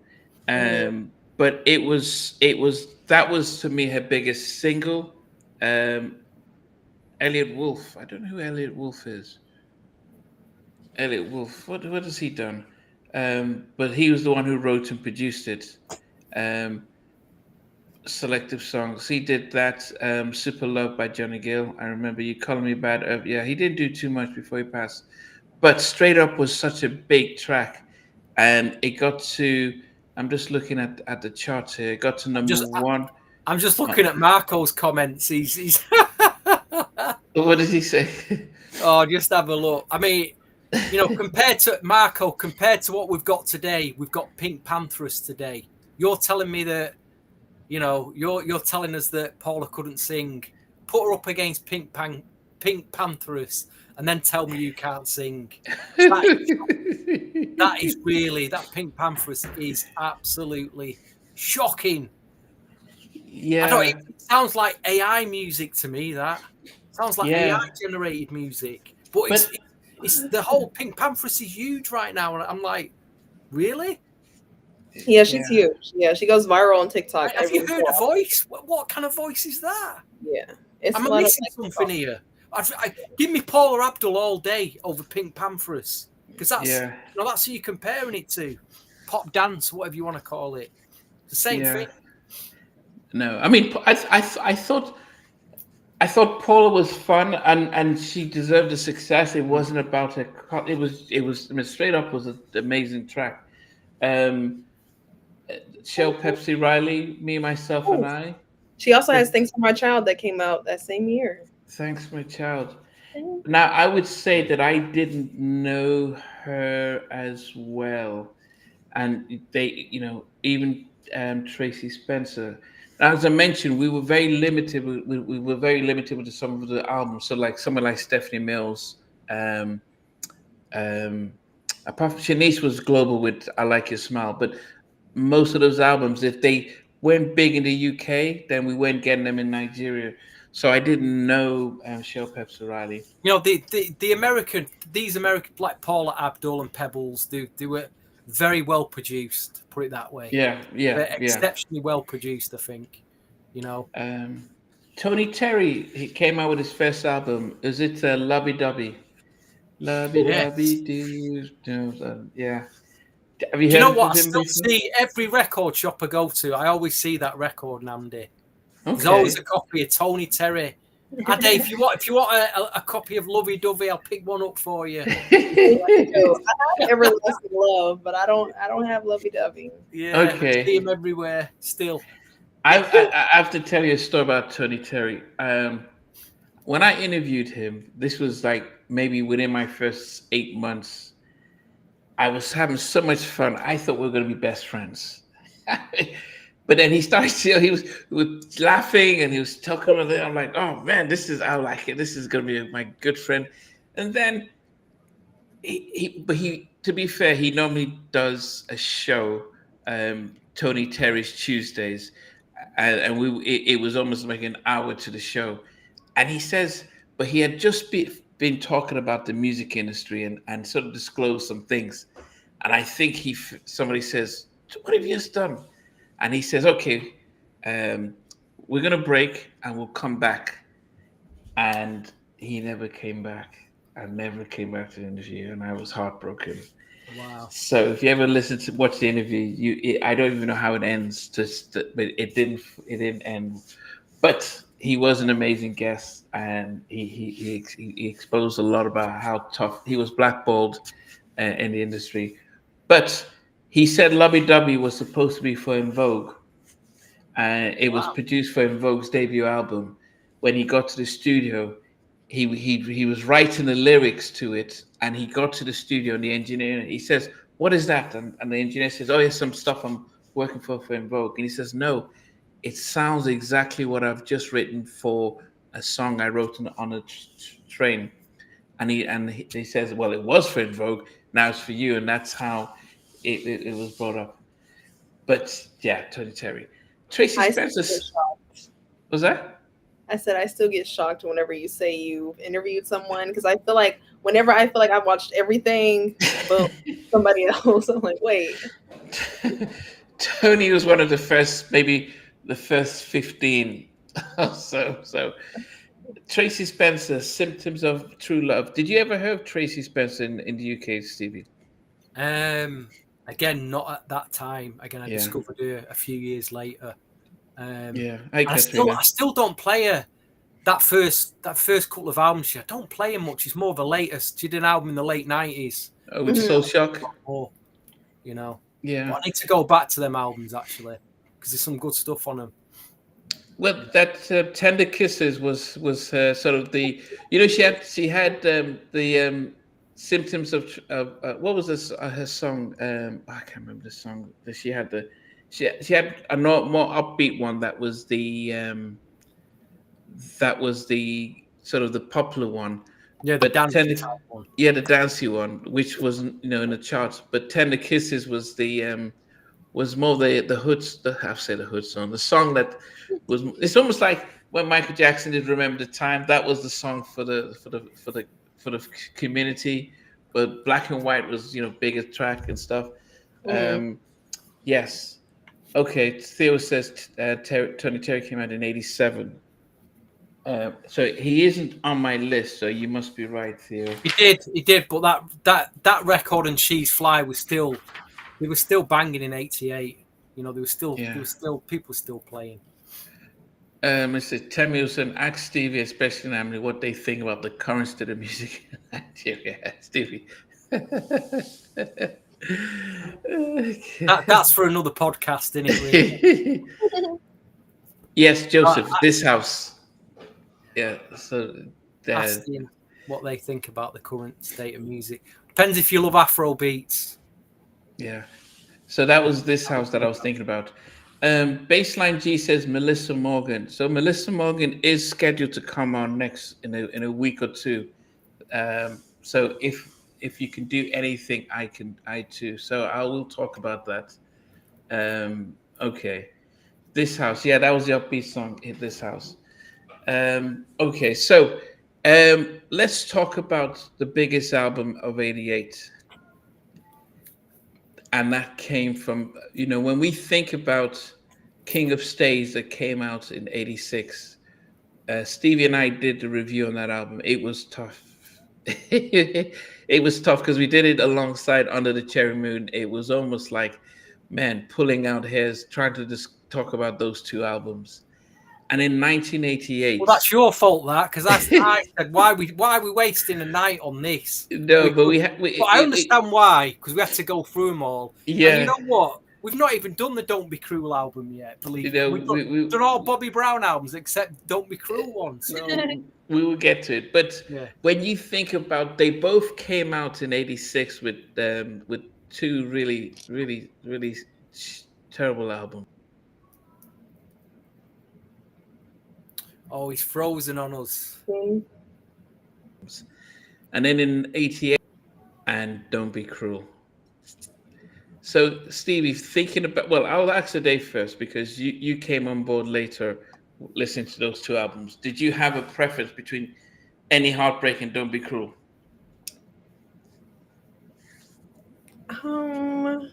mm-hmm. but that was to me her biggest single. Um, Elliot Wolf. I don't know who Elliot Wolf is. Elliot Wolf. What has he done? But he was the one who wrote and produced it. Um, Selective songs. He did that. Super Love by Johnny Gill. I remember you calling me bad. Yeah, he didn't do too much before he passed. But Straight Up was such a big track, and it got to. I'm just looking at the charts here. It got to I'm number just one. I'm just Uh, looking at Marco's comments. He's what does he say? oh, just have a look. I mean, compared to Marco, compared to what we've got today, we've got Pink Panthers today. You're telling me that, you're telling us that Paula couldn't sing. Put her up against Pink Panthers, and then tell me you can't sing. That is really that Pink Panthers is absolutely shocking. I don't. Yeah, It sounds like AI music to me. That sounds like AI yeah, generated music. But but it's the whole Pink Panthers is huge right now, and I'm like, really? Yeah, she's yeah, huge. Yeah, she goes viral on TikTok Have you every heard a so voice? What kind of voice is that? yeah. It's Am a I lot of missing something here? Give me Paula Abdul all day over Pink Panthers, because yeah, that's who you're comparing it to. Pop dance, whatever you want to call it. It's the same yeah. thing. No, I mean, I thought Paula was fun, and she deserved the success. It wasn't about her. It was. I mean, Straight Up was an amazing track. Um, Shell Pepsi Riley, me, myself, and Oh, I. she also has The Things for My Child that came out that same year. Thanks, my child. Now, I would say that I didn't know her as well, and even Tracy Spencer. As I mentioned, we were very limited. We were very limited with some of the albums. So, like someone like Stephanie Mills, um, Um, Apart from Shanice was global with "I Like Your Smile," but most of those albums, if they weren't big in the UK, then we weren't getting them in Nigeria. So I didn't know Shell Peps O'Reilly. You know, the these American, like Paula Abdul and Pebbles, they were very well produced. Put it that way. Yeah, yeah, They're yeah. exceptionally well produced, I think. You know. Tony Terry, he came out with his first album. Is it Lubby Dubby? Lubby Yes. Dubby do. Yeah. Have you Do you know heard what? of I him still before? see every record shop I go to. I always see that record, Namdi. There's always Okay. a copy of Tony Terry. Ade, if you want a copy of Lovey Dovey, I'll pick one up for you. So I have Everlasting Love, but I don't have Lovey Dovey. Yeah, I see Okay. him everywhere still. I have to tell you a story about Tony Terry. When I interviewed him, this was like maybe within my first 8 months. I was having so much fun. I thought we were going to be best friends. But then he started, he was laughing and he was talking with it. I'm like, oh man, I like it. This is going to be my good friend. And then to be fair, he normally does a show, Tony Terry's Tuesdays, and it was almost like an hour to the show, and he says, but he had just been talking about the music industry and sort of disclosed some things, and I think somebody says, what have you just done? And he says, okay, we're gonna break and we'll come back, and he never came back. I never came back to the interview, and I was heartbroken. Wow. So if you ever watch the interview, I don't even know how it ends. But it didn't end. But he was an amazing guest, and he exposed a lot about how tough he was blackballed in the industry. But he said "Lubby Dubby" was supposed to be for En Vogue, and it was Wow. produced for En Vogue's debut album. When he got to the studio, he was writing the lyrics to it, and he got to the studio, and the engineer, he says, what is that? And the engineer says, oh, it's some stuff I'm working for En Vogue. And he says, no, it sounds exactly what I've just written for a song I wrote on a train. And he says, well, it was for En Vogue, now it's for you. And that's how it was brought up. But yeah, Tony Terry. Tracy I still Spencer. get shocked. Was that? I said I still get shocked whenever you say you've interviewed someone, because I feel like whenever I feel like I've watched everything but somebody else, I'm like, wait. Tony was one of the first, maybe the first 15 or so. So Tracy Spencer, Symptoms of True Love. Did you ever hear of Tracy Spencer in the UK, Stevie? Again, not at that time. Again, I Yeah. discovered her a few years later. Yeah. Hi, And I Katrina. still don't play her. That first couple of albums, I don't play her much. It's more of a latest. She did an album in the late 90s. Oh, with Soul Shock. More, you know. Yeah. But I need to go back to them albums actually, because there's some good stuff on them. Well, that Tender Kisses was sort of the, she had the symptoms of what was this her song, I can't remember the song that she had. She had a more upbeat one that was the sort of the popular one. Yeah, the But dancey type one. Yeah, the dancey one, which wasn't in the charts. But Tender Kisses was the was more the hoods. I say the hood song. The song that was. It's almost like when Michael Jackson did "Remember the Time." That was the song for the community. But Black and White was bigger track and stuff. Yes. Okay. Theo says Tony Terry came out in '87. So he isn't on my list. So you must be right, Theo. He did. But that record and She's Fly was still. They were still banging in '88. There was still people still playing. Mr. Tammy Wilson, ask Stevie, especially in Emily, what they think about the current state of music in Nigeria. Stevie. Okay. That's for another podcast, isn't it? Really? Yes, Joseph. This house. Yeah. So asking what they think about the current state of music. Depends if you love Afro beats. Yeah. So that was this house that I was thinking about. Baseline G says Melissa Morgan. So Melissa Morgan is scheduled to come on next in a week or two. So if if you can do anything, I too. So I will talk about that. Okay, this house. Yeah, that was the upbeat song. Hit this house. Okay, so let's talk about the biggest album of '88, and that came from when we think about King of Stays that came out in '86. Stevie and I did the review on that album. It was tough. It was tough because we did it alongside Under the Cherry Moon. It was almost like, man, pulling out hairs trying to just talk about those two albums. And in 1988, Well, that's your fault, that, because I said why are we wasting a night on this? no, but But I understand why, because we had to go through them all. yeah. And you know what? We've not even done the Don't Be Cruel album yet, believe me. We've done all Bobby Brown albums except Don't Be Cruel one. So we will get to it. But when you think about, they both came out in '86 with two really, really, really terrible albums. Oh, he's frozen on us. And then in '88, and Don't Be Cruel. So, Stevie, thinking about, well, I'll ask the Dave first because you came on board later listening to those two albums. Did you have a preference between Any Heartbreak and Don't Be Cruel? I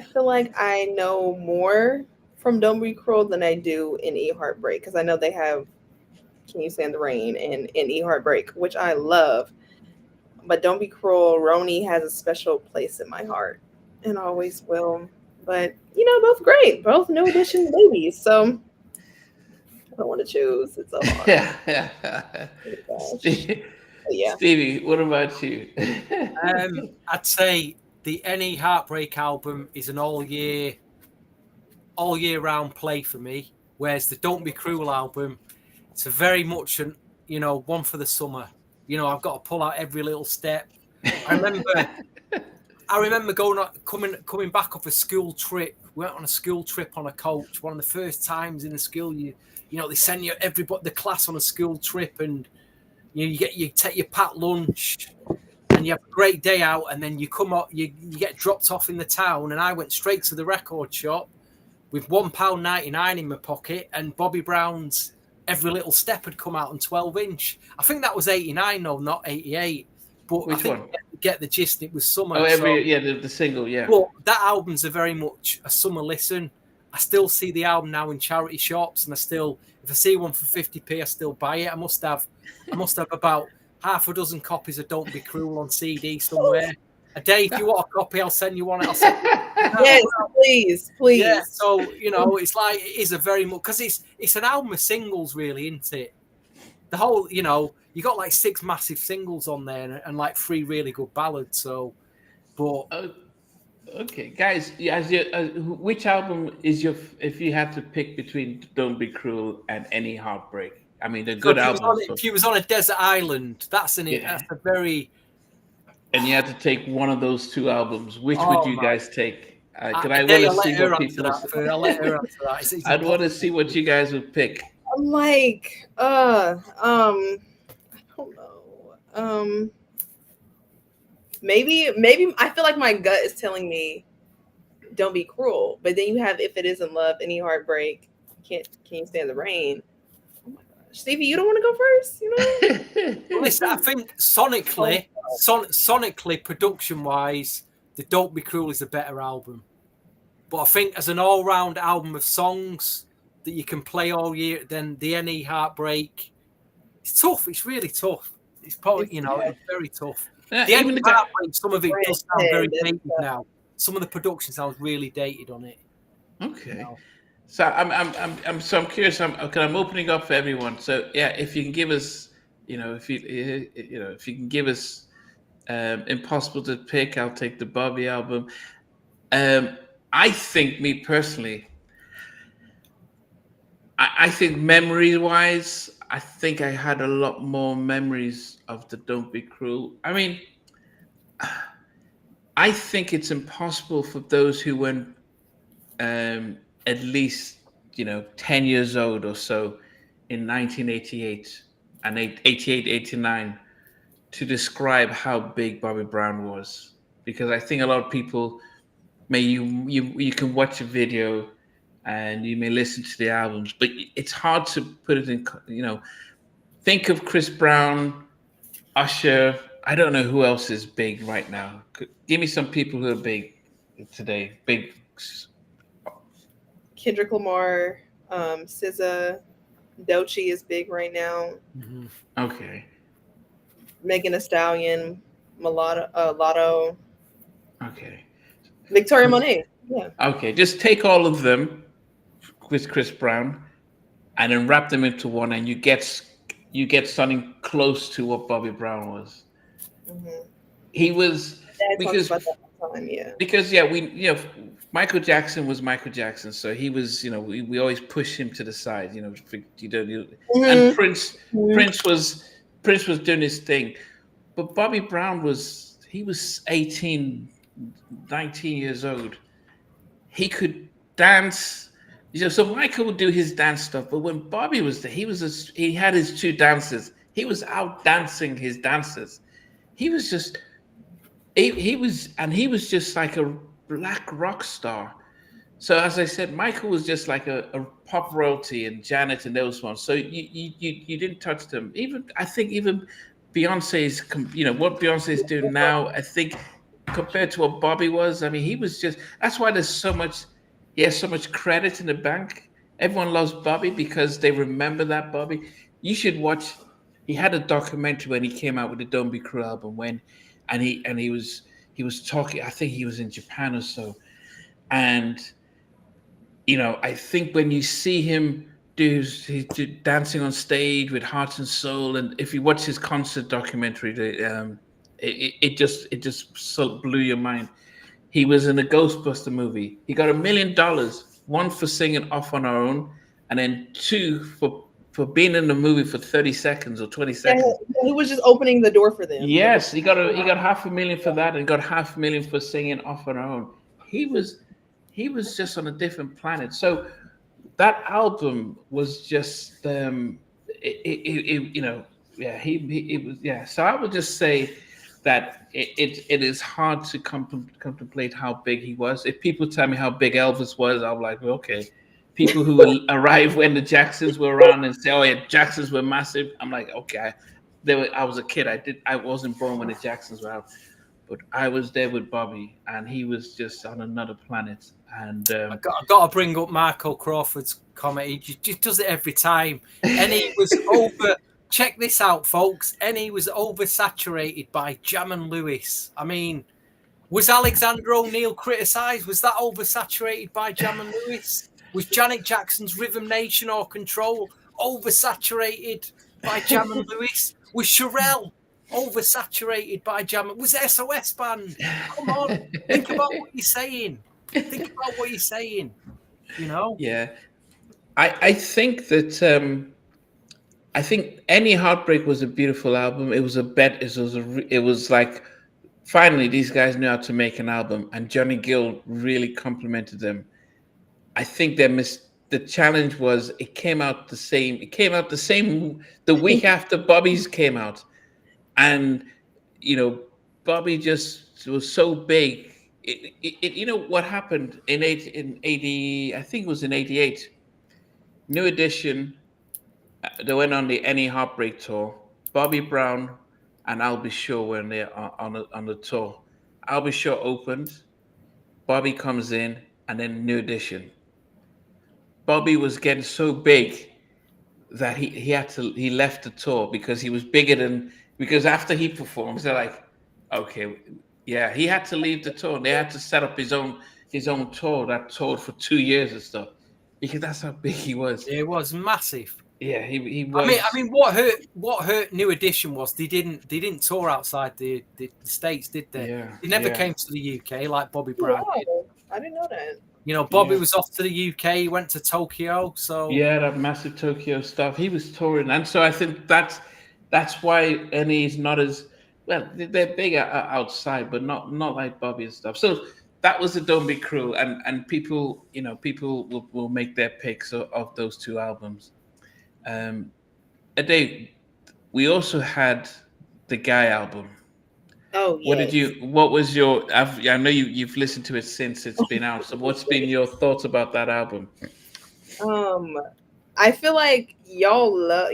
feel like I know more from Don't Be Cruel than I do in E Heartbreak, because I know they have Can You Stand the Rain and E Heartbreak, which I love. But Don't Be Cruel, Roni has a special place in my heart and always will. But, both great. Both New Edition babies. So I don't want to choose. It's so hard. Yeah. Stevie, what about you? I'd say the Any Heartbreak album is an all year round play for me. Whereas the Don't Be Cruel album, it's a very much one for the summer. I've got to pull out every little step. I remember coming back off a school trip. We went on a school trip on a coach. One of the first times in the school, they send you the class on a school trip, and you take your packed lunch, and you have a great day out, and then you come up, you get dropped off in the town, and I went straight to the record shop with £1.99 in my pocket, and Bobby Brown's Every Little Step had come out on 12-inch. I think that was '89, though, not '88. But which one? Get the gist. It was summer. Oh, the single, yeah. But that album's a very much a summer listen. I still see the album now in charity shops, and if I see one for 50p, I still buy it. I must have about half a dozen copies of Don't Be Cruel on CD somewhere. Dave, if you want a copy, I'll send you one. Yes, please. Yeah, so it's like it is a very much, because it's an album of singles, really, isn't it? The whole, you got like 6 massive singles on there and like 3 really good ballads. So, but okay, guys, which album is if you had to pick between Don't Be Cruel and Any Heartbreak? I mean, they're good albums. If you was on a desert island, that's a very. And you had to take one of those two albums. Which would you guys take? I want to see what people. I'll let her answer that. I'd want to see what you guys would pick. I'm like, I don't know. Maybe I feel like my gut is telling me Don't Be Cruel, but then you have If It Isn't Love, Any Heartbreak, Can You Stand the Rain. Stevie, you don't want to go first? Listen, I think sonically, production-wise, the Don't Be Cruel is a better album. But I think as an all-round album of songs that you can play all year, then the Any Heartbreak, it's tough. It's really tough. It's probably, it's very tough. Yeah, the Any Heartbreak, some of it does sound very dated now. Some of the production sounds really dated on it. Okay. So I'm curious. I'm opening up for everyone. So yeah, if you can give us, if you can give us Impossible to Pick, I'll take the Bobby album. I think, me personally, I think memory-wise, I think I had a lot more memories of the Don't Be Cruel. I mean, I think it's impossible for those who weren't at least 10 years old or so in 1988 and 88, 89 to describe how big Bobby Brown was, because I think a lot of people may you can watch a video and you may listen to the albums, but it's hard to put it in. Think of Chris Brown, Usher. I don't know who else is big right now. Give me some people who are big today. Big. Kendrick Lamar, SZA, Doechii is big right now. Mhm. Okay. Megan Thee Stallion, Lotto, Okay. Victoria Monet. Yeah. Okay. Just take all of them with Chris Brown and then wrap them into one, and you get something close to what Bobby Brown was. Mm-hmm. He was Dad talks because about that all the time. Yeah. yeah, Michael Jackson was Michael Jackson, so he was, we always push him to the side, and Mm-hmm. Prince was doing his thing, but Bobby Brown was 18, 19 years old. He could dance. So Michael would do his dance stuff, but when Bobby was there, he had his two dances. He was out dancing his dancers. He was just he was just like a black rock star. So as I said, Michael was just like a pop royalty, and Janet and those ones. So you didn't touch them. Even I think even Beyonce's, what Beyonce's doing now. I think compared to what Bobby was, I mean, he was just. That's why there's so much. He has so much credit in the bank. Everyone loves Bobby because they remember that Bobby. You should watch. He had a documentary when he came out with the Don't Be Cruel album, and he was talking. I think he was in Japan or so, and I think when you see him he's dancing on stage with Heart and Soul, and if you watch his concert documentary, it just so blew your mind. He was in a Ghostbuster movie. He got $1 million, one for singing "Off on Our Own," and then two for being in the movie for 30 seconds or 20 Yeah, seconds. he was just opening the door for them. Yes, he got $500,000 for that, and got $500,000 for singing "Off on Our Own." He was just on a different planet. So that album was just yeah, he it was, yeah. So I would just say that it is hard to contemplate how big he was. If people tell me how big Elvis was, I'm like, well, okay. People who arrive when the Jacksons were around and say, "Oh yeah, Jacksons were massive," I'm like, okay. I was a kid. I wasn't born when the Jacksons were out, but I was there with Bobby, and he was just on another planet. And I got to bring up Michael Crawford's comment. He just does it every time. And he was over. Check this out, folks. And he was oversaturated by Jam and Lewis. I mean, was Alexander O'Neal criticised? Was that oversaturated by Jam and Lewis? Was Janet Jackson's Rhythm Nation or Control oversaturated by Jam and Lewis? Was Sherelle oversaturated by Jam? Was SOS Band? Come on, think about what you're saying. Think about what you're saying. Yeah, I think that I think Any Heartbreak was a beautiful album. It was a bet. It was like finally these guys knew how to make an album, and Johnny Gill really complimented them. I think the challenge was it came out the same. It came out the week after Bobby's came out, and Bobby just was so big. What happened in 80? I think it was in 88. New Edition. They went on the Any Heartbreak tour. Bobby Brown and I'll Be Sure were there on the tour. I'll Be Sure opened. Bobby comes in, and then New Edition. Bobby was getting so big that he left the tour because he was bigger than because after he performs, they're like, okay, yeah, he had to leave the tour. They had to set up his own tour that toured for 2 years and stuff because that's how big he was. It was massive. Yeah, he was. I mean, what hurt New Edition was they didn't tour outside the States, did they? Yeah, They never yeah. came to the UK like Bobby Brown did. I didn't know that. Bobby Yeah. was off to the UK. He went to Tokyo. So Yeah, that massive Tokyo stuff. He was touring, and so I think that's why Annie's not as well. They're bigger outside, but not like Bobby and stuff. So that was the Don't Be Cruel, and people will make their picks of those two albums. A day we also had the Guy album. Oh What did yes. you? What was your? I know you've listened to it since it's been out. So what's been your thoughts about that album? Um, I feel like y'all love,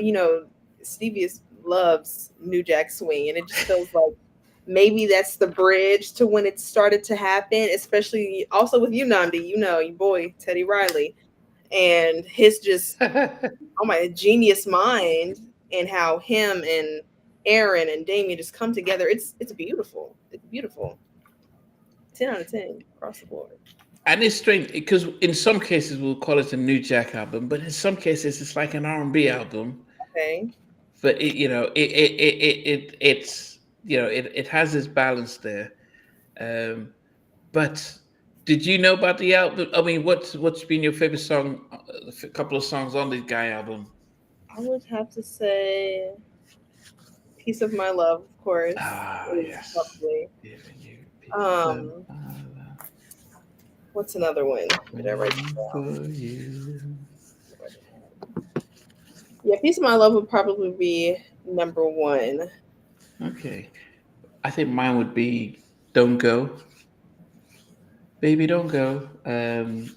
Stevie loves New Jack Swing, and it just feels like maybe that's the bridge to when it started to happen, especially also with you, Nandi, your boy Teddy Riley, and his just oh my genius mind, and how him and Aaron and Damien just come together. It's beautiful. It's beautiful. 10 out of 10 across the board. And it's strange because in some cases we'll call it a New Jack album, but in some cases it's like an R&B album. Okay. But it's it has this balance there. Um, but did you know about the album? I mean, what's been your favorite song? A couple of songs on the Guy album. I would have to say Piece of My Love, of course. Ah, Is yes. probably. Giving you a piece of Um, my love what's another one? Did I write it for down? you. Yeah, Piece of My Love would probably be number one. Okay, I think mine would be "Don't Go, Baby, Don't Go," and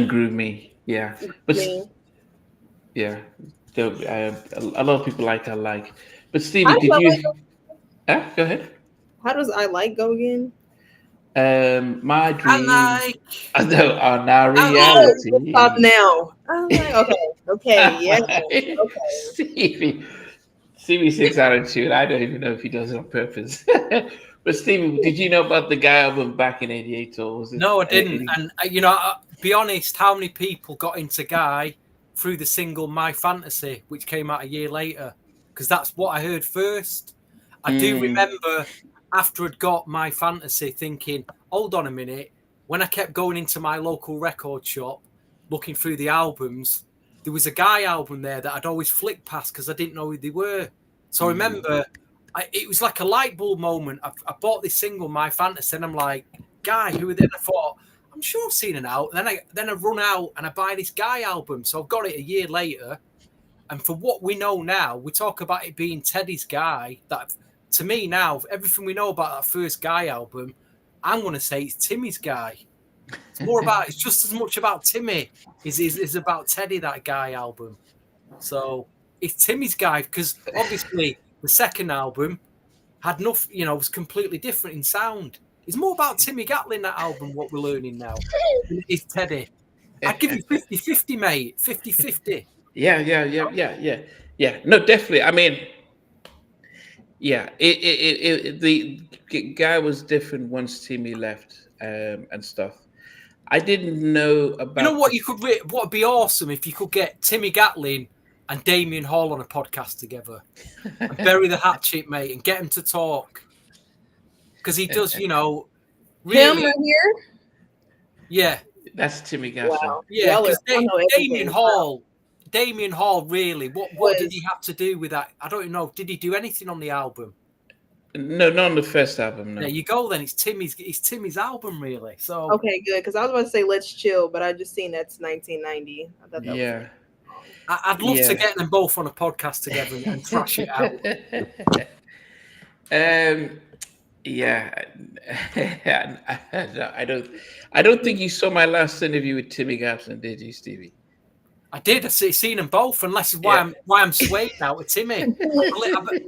Groove Me. Yeah, but Me. yeah, a lot of people I like. But How Stevie, does did I you? like? Go ahead. How does I like go again? My I dreams like, are now I Oh, let's stop reality. now. I was like, okay, yeah, okay. Stevie, Stevie sings out of tune. I don't even know if he does it on purpose. But Stevie, did you know about the Guy album back in '88, or was it? no, I didn't. And be honest, how many people got into Guy through the single "My Fantasy," which came out a year later? Because that's what I heard first. I do Mm, remember after I'd got "My Fantasy," thinking, "Hold on a minute." When I kept going into my local record shop, looking through the albums, there was a Guy album there that I'd always flick past because I didn't know who they were. So I mm. remember it was like a light bulb moment. I bought this single, "My Fantasy," and I'm like, Guy, who then I thought, I'm sure I've seen it out. Then I run out and I buy this Guy album. So I've got it a year later. And for what we know now, we talk about it being Teddy's Guy. That to me now, everything we know about that first Guy album, I'm gonna say it's Timmy's Guy. It's just as much about Timmy is about Teddy, that Guy album. So it's Timmy's Guy because obviously the second album had nothing, was completely different in sound. It's more about Timmy Gatling, that album, what we're learning now, than it is Teddy. I'd give it 50-50, mate. 50-50. Yeah. No, definitely. I mean, yeah, the Guy was different once Timmy left, and stuff. I didn't know You know about what the. you could what would be awesome if you could get Timmy Gatling and Damien Hall on a podcast together and bury the hatchet, mate, and get him to talk. Because he does, Him really, right here. yeah. That's Timmy Gatlin. Wow, Yeah, y'all because know Damien everything. Wow. Hall, Damien Hall, really, what did Was he have to do with that? I don't know. Did he do anything on the album? No, not on the first album. There No. you go. Then it's Timmy's album, really. So okay, good, because I was about to say Let's Chill, but I just seen that's 1990. I thought that was Yeah. wrong. I'd love to Yeah. get them both on a podcast together and trash it out. um. Yeah. I don't. I don't think you saw my last interview with Timmy Gatlin, did you, Stevie? I did. Seen them both, and this is Yeah. why I'm swayed now with Timmy.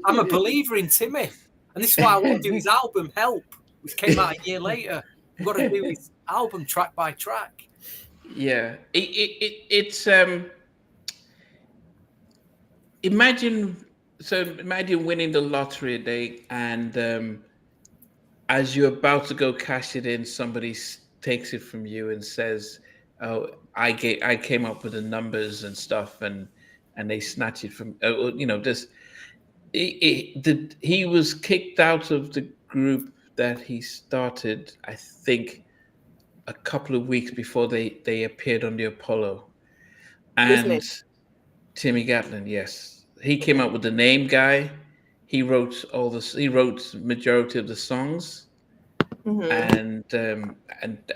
I'm a believer in Timmy, and this is why I want to do his album Help, which came out a year later. I've got to do his album track by track. Yeah. It's imagine imagine winning the lottery a day, and as you're about to go cash it in, somebody takes it from you and says, "Oh, I came up with the numbers and stuff," and they snatch it from just he was kicked out of the group that he started, I think, a couple of weeks before they appeared on the Apollo. This man. And Timmy Gatlin, yes, he came up with the name Guy. He wrote he wrote majority of the songs, Mm-hmm.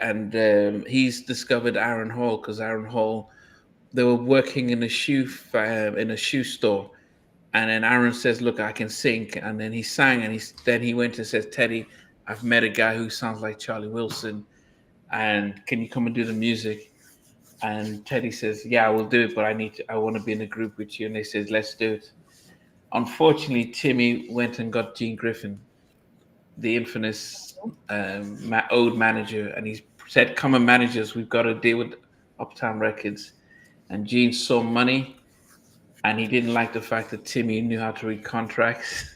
and he's discovered Aaron Hall because Aaron Hall, they were working in a shoe store, And then Aaron says, "Look, I can sing." And then he sang, and then he went and says, "Teddy, I've met a guy who sounds like Charlie Wilson, and can you come and do the music?" And Teddy says, "Yeah, I will do it, but I want to be in a group with you." And they says, "Let's do it." Unfortunately, Timmy went and got Gene Griffin, the infamous old manager, and he said, "Come and manage us. We've got to deal with Uptown Records." And Gene saw money, and he didn't like the fact that Timmy knew how to read contracts.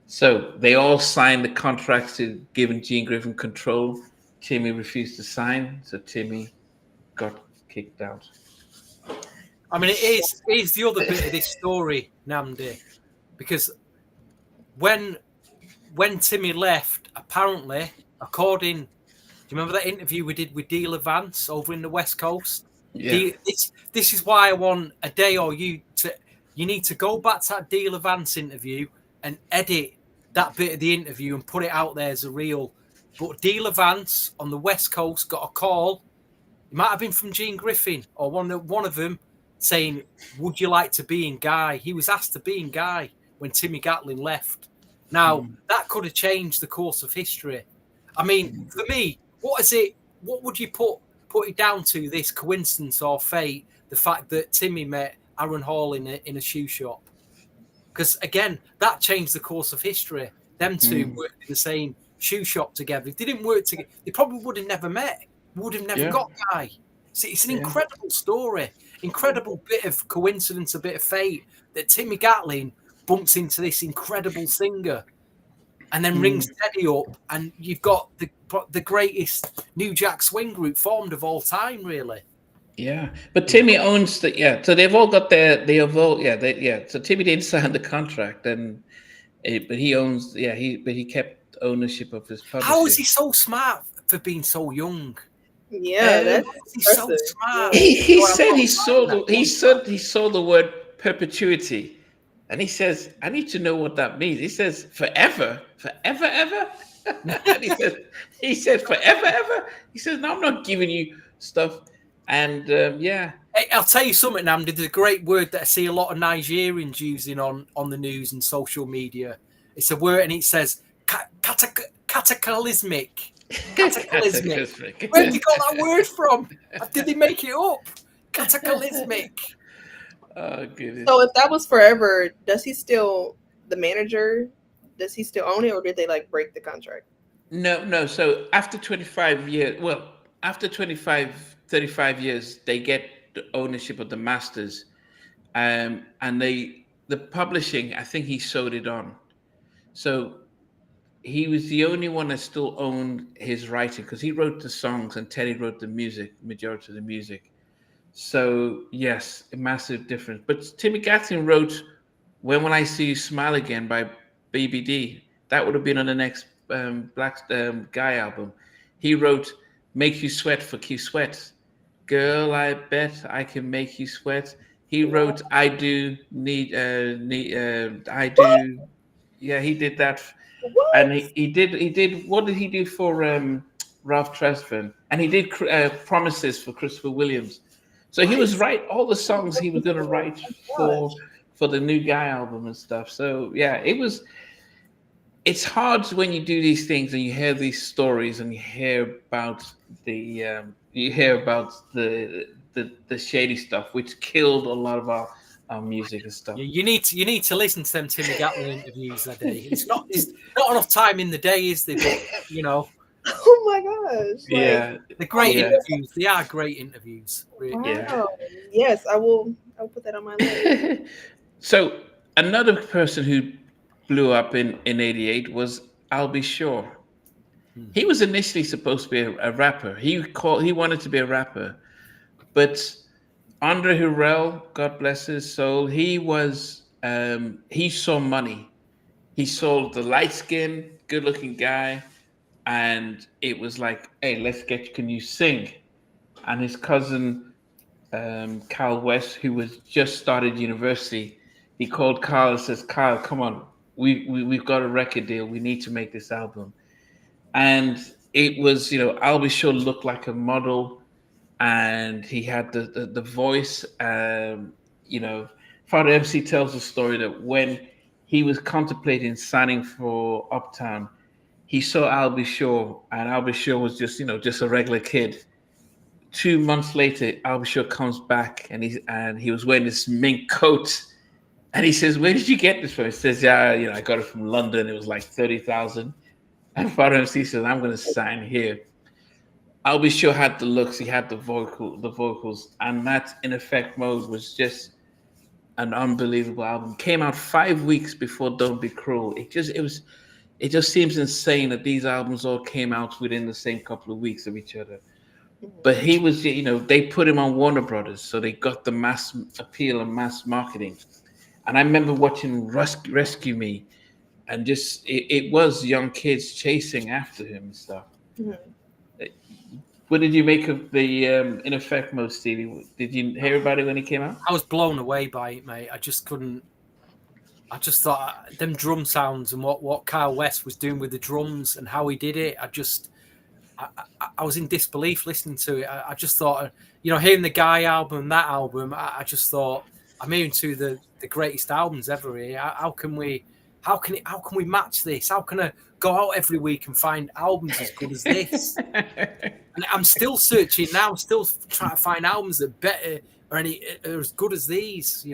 So they all signed the contracts to giving Gene Griffin control. Timmy refused to sign, so Timmy got kicked out. I mean, it is the other bit of this story, Namdi, because when Timmy left, apparently, according, do you remember that interview we did with Dealer Vance over in the West Coast? Yeah. This is why I want a day or you need to go back to that Dealer Vance interview and edit that bit of the interview and put it out there as a reel. But Dealer Vance on the West Coast got a call. It might have been from Gene Griffin or one of them saying, "Would you like to be in Guy?" He was asked to be in Guy when Timmy Gatling left. Now, that could have changed the course of history. I mean, for me, what would you put it down to, this coincidence or fate, the fact that Timmy met Aaron Hall in a shoe shop? Because, again, that changed the course of history. Them two worked in the same shoe shop together. If they didn't work together, they probably would have never met. Would have never got Guy. See, it's an incredible story. Incredible bit of coincidence, a bit of fate, that Timmy Gatling bumps into this incredible singer and then rings Teddy up, and you've got the greatest New Jack Swing group formed of all time, really. Yeah, but Timmy owns the So they've all got So Timmy didn't sign the contract, but he owns. He kept ownership of his publishing. How is he so smart for being so young? Yeah, that's he's so smart. He said he saw the word perpetuity, and he says, "I need to know what that means." He says, "Forever, forever, ever." And he said, "Forever, ever." He says, "No, I'm not giving you stuff." And Hey, I'll tell you something, Namdi. There's a great word that I see a lot of Nigerians using on the news and social media. It's a word, and it says cataclysmic. Cataclysmic. Where did you got that word from? Did they make it up? Cataclysmic. Oh, goodness. So if that was forever, does he still, the manager, does he still own it, or did they like break the contract? No. So after 25 years, after 35 years, they get the ownership of the masters, and the publishing. I think he sold it on. So he was the only one that still owned his writing, because he wrote the songs and Teddy wrote the music, majority of the music. So yes, a massive difference. But Timmy Gatling wrote "When Will I See You Smile Again" by BBD. That would have been on the next Black Guy album. He wrote "Make You Sweat" for Q Sweat. "Girl, I bet I can make you sweat." He wrote "I Do Need I Do." What? Yeah, he did that. What? And he did. What did he do for Ralph Tresvant? And he did "Promises" for Christopher Williams. So he was writing all the songs he was going to write for the new Guy album and stuff. So yeah, it's hard when you do these things and you hear these stories and you hear about the shady stuff, which killed a lot of our music and stuff. You need to listen to them Timmy Gatling interviews that day. It's not enough time in the day, is there? But Oh my gosh! Yeah, they're great interviews. They are great interviews. Really. Wow. Yeah. Yes, I'll put that on my list. So another person who blew up in '88 was Albie Shore. He was initially supposed to be a rapper. He wanted to be a rapper, but Andre Harrell, God bless his soul, he saw money. He saw the light skin, good looking guy, and it was like, "Hey, can you sing?" And his cousin Kyle West, who was just started university, he called Kyle and says, "Kyle, come on, we've got a record deal. We need to make this album." And it was, Albie Shore looked like a model, and he had the voice, Father MC tells a story that when he was contemplating signing for Uptown, he saw Albie Shaw, and Albie Shaw was just, just a regular kid. 2 months later, Albie Shaw comes back, and he was wearing this mink coat, and he says, "Where did you get this from?" He says, "Yeah, I got it from London. It was like 30,000." And Father MC says, "I'm going to sign here." Albie Shaw had the looks, he had the vocals, and that In Effect Mode was just an unbelievable album. Came out 5 weeks before Don't Be Cruel. It just seems insane that these albums all came out within the same couple of weeks of each other. But he was, they put him on Warner Brothers, so they got the mass appeal and mass marketing. And I remember watching Rescue Me, and just it was young kids chasing after him and stuff. Mm-hmm. What did you make of the In Effect Mode, Stevie? Did you hear about it when it came out? I was blown away by it, mate. I just couldn't. I just thought them drum sounds and what Kyle West was doing with the drums and how he did it. I was in disbelief listening to it. I just thought, hearing the Guy album, that album, I just thought, I'm hearing to the greatest albums ever here. How can we match this? How can I go out every week and find albums as good as this? And I'm still searching now. I'm still trying to find albums that better or are as good as these,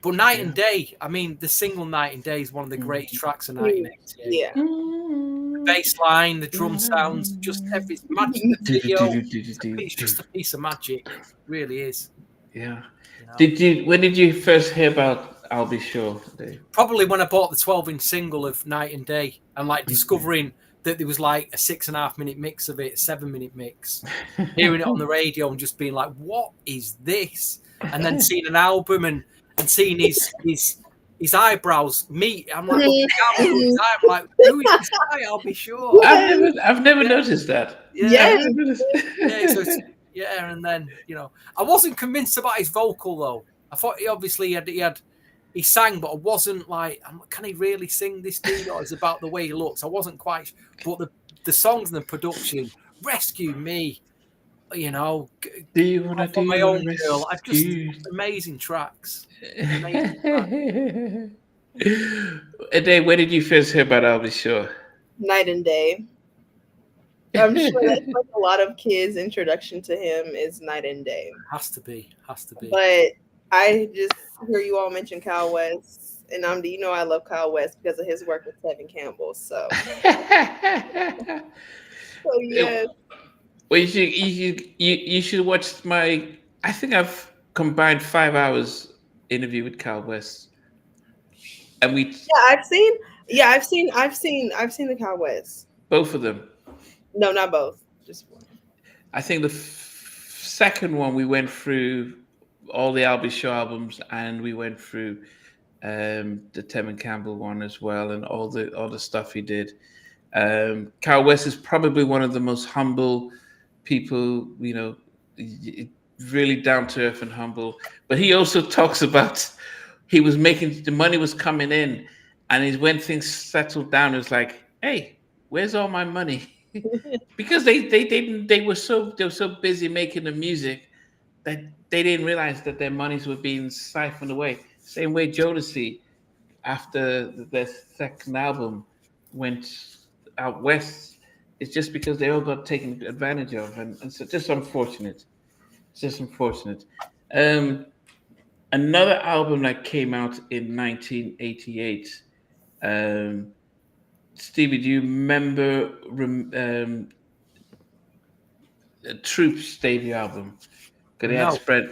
But Night and Day, I mean, the single Night and Day is one of the greatest tracks of 1988. Yeah. The bass line, the drum sounds, just every magic video. It's just a piece of magic. It really is. Yeah. When did you first hear about Albie Shaw, Dave? Probably when I bought the 12-inch single of Night and Day and discovering that there was like a 6.5-minute mix of it, a 7-minute mix, hearing it on the radio and just being like, what is this? And then seeing an album and seeing his eyebrows meet. I'm like, I'm like, who is this guy? I'll be sure. I've never noticed that. And then I wasn't convinced about his vocal though. I thought he sang, but I wasn't like, can he really sing this dude? Or is it about the way he looks? I wasn't quite. But the songs and the production, Rescue Me, Do You want to do my own girl? I've just amazing tracks. Dave, where did you first hear about Albie Shaw? Night and Day. I'm sure that's like a lot of kids' introduction to him is Night and Day. Has to be. But I just hear you all mention Kyle West, and I love Kyle West because of his work with Tevin Campbell. So, yes. Well, you should watch my. I think I've combined 5 hours interview with Kyle West, and we. Yeah, I've seen the Kyle West. Both of them. No, not both. Just one. I think the second one we went through all the Albie Shaw albums, and we went through the Tevin Campbell one as well, and all the stuff he did. Kyle West is probably one of the most humble people, really down to earth and humble. But he also talks about he was making the money was coming in, and when things settled down, it was like, hey, where's all my money? Because they were so busy making the music that they didn't realize that their monies were being siphoned away. Same way Jodeci, after their second album, went out west. It's just because they all got taken advantage of, and so just unfortunate. It's just unfortunate. Another album that came out in 1988. Stevie, do you remember Troops debut album? No, I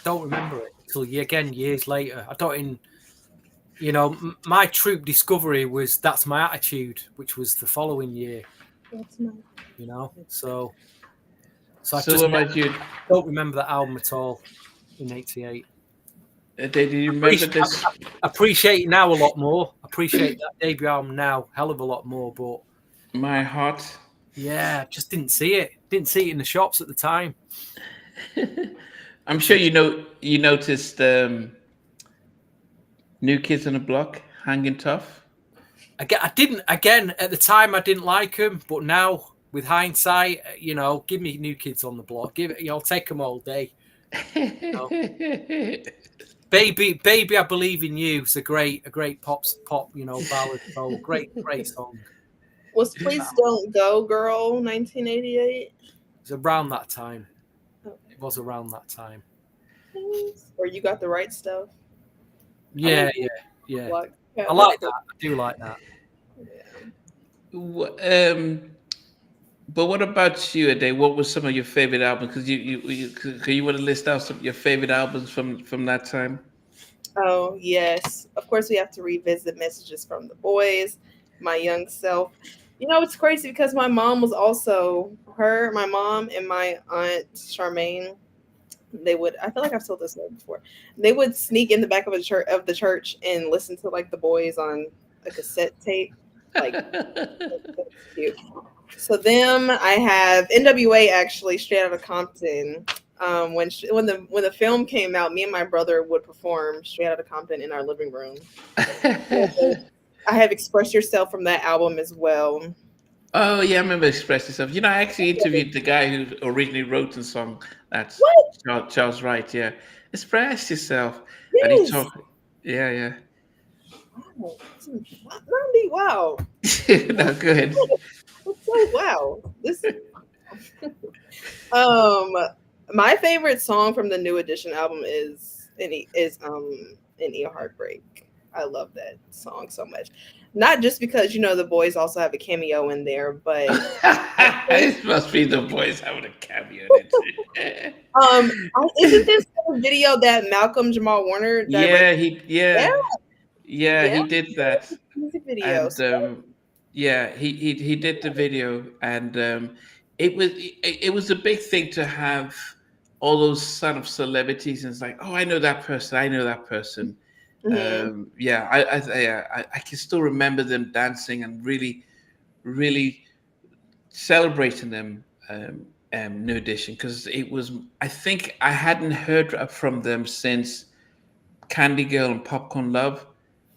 don't remember it until years later. I don't. My Troop discovery was That's My Attitude, which was the following year. That's my. So I what about you? Don't remember that album at all in '88. Do you remember this? I appreciate it now a lot more. I appreciate that debut album now hell of a lot more. But My Heart. Yeah, just didn't see it. Didn't see it in the shops at the time. I'm sure you noticed New Kids on the Block, Hanging Tough. I didn't. Again, at the time, I didn't like them, but now, with hindsight, give me New Kids on the Block. I'll take them all day. Baby, I Believe in You is a great pop, ballad. So great song. Was Please Don't Go Girl 1988? It was around that time. Okay. It was around that time. Or You Got the Right Stuff? Yeah. Like, I like that. I do like that. Yeah. But what about you, Ade? What were some of your favorite albums? Because you want to list out some of your favorite albums from that time? Oh, yes. Of course, we have to revisit Messages from the Boys, My Young Self. It's crazy because my mom was also my mom and my aunt Charmaine. They would, I feel like I've told this story before. They would sneak in the back of the church and listen to like the Boys on a cassette tape. Like, that's cute. So them, I have N.W.A. actually straight out of Compton. When the film came out, me and my brother would perform Straight Outta Compton in our living room. I have Express Yourself from that album as well. Oh yeah, I remember Express Yourself. I actually interviewed the guy who originally wrote the song. That's What? Charles Wright. Yeah, Express Yourself. And he Yes. talked. Yeah. Wow. Randy, wow. No, go ahead. So wow. This my favorite song from the New Edition album is In Ear Heartbreak. I love that song so much. Not just because the Boys also have a cameo in there, but It must be the Boys having a cameo in it. Isn't this the video that Malcolm Jamal Warner directed? He did that. Music video. And he did the video, and it was a big thing to have all those sort of celebrities, and it's like, oh, I know that person. Mhm. I can still remember them dancing and really, really celebrating them. New Edition, because I think I hadn't heard from them since Candy Girl and Popcorn Love.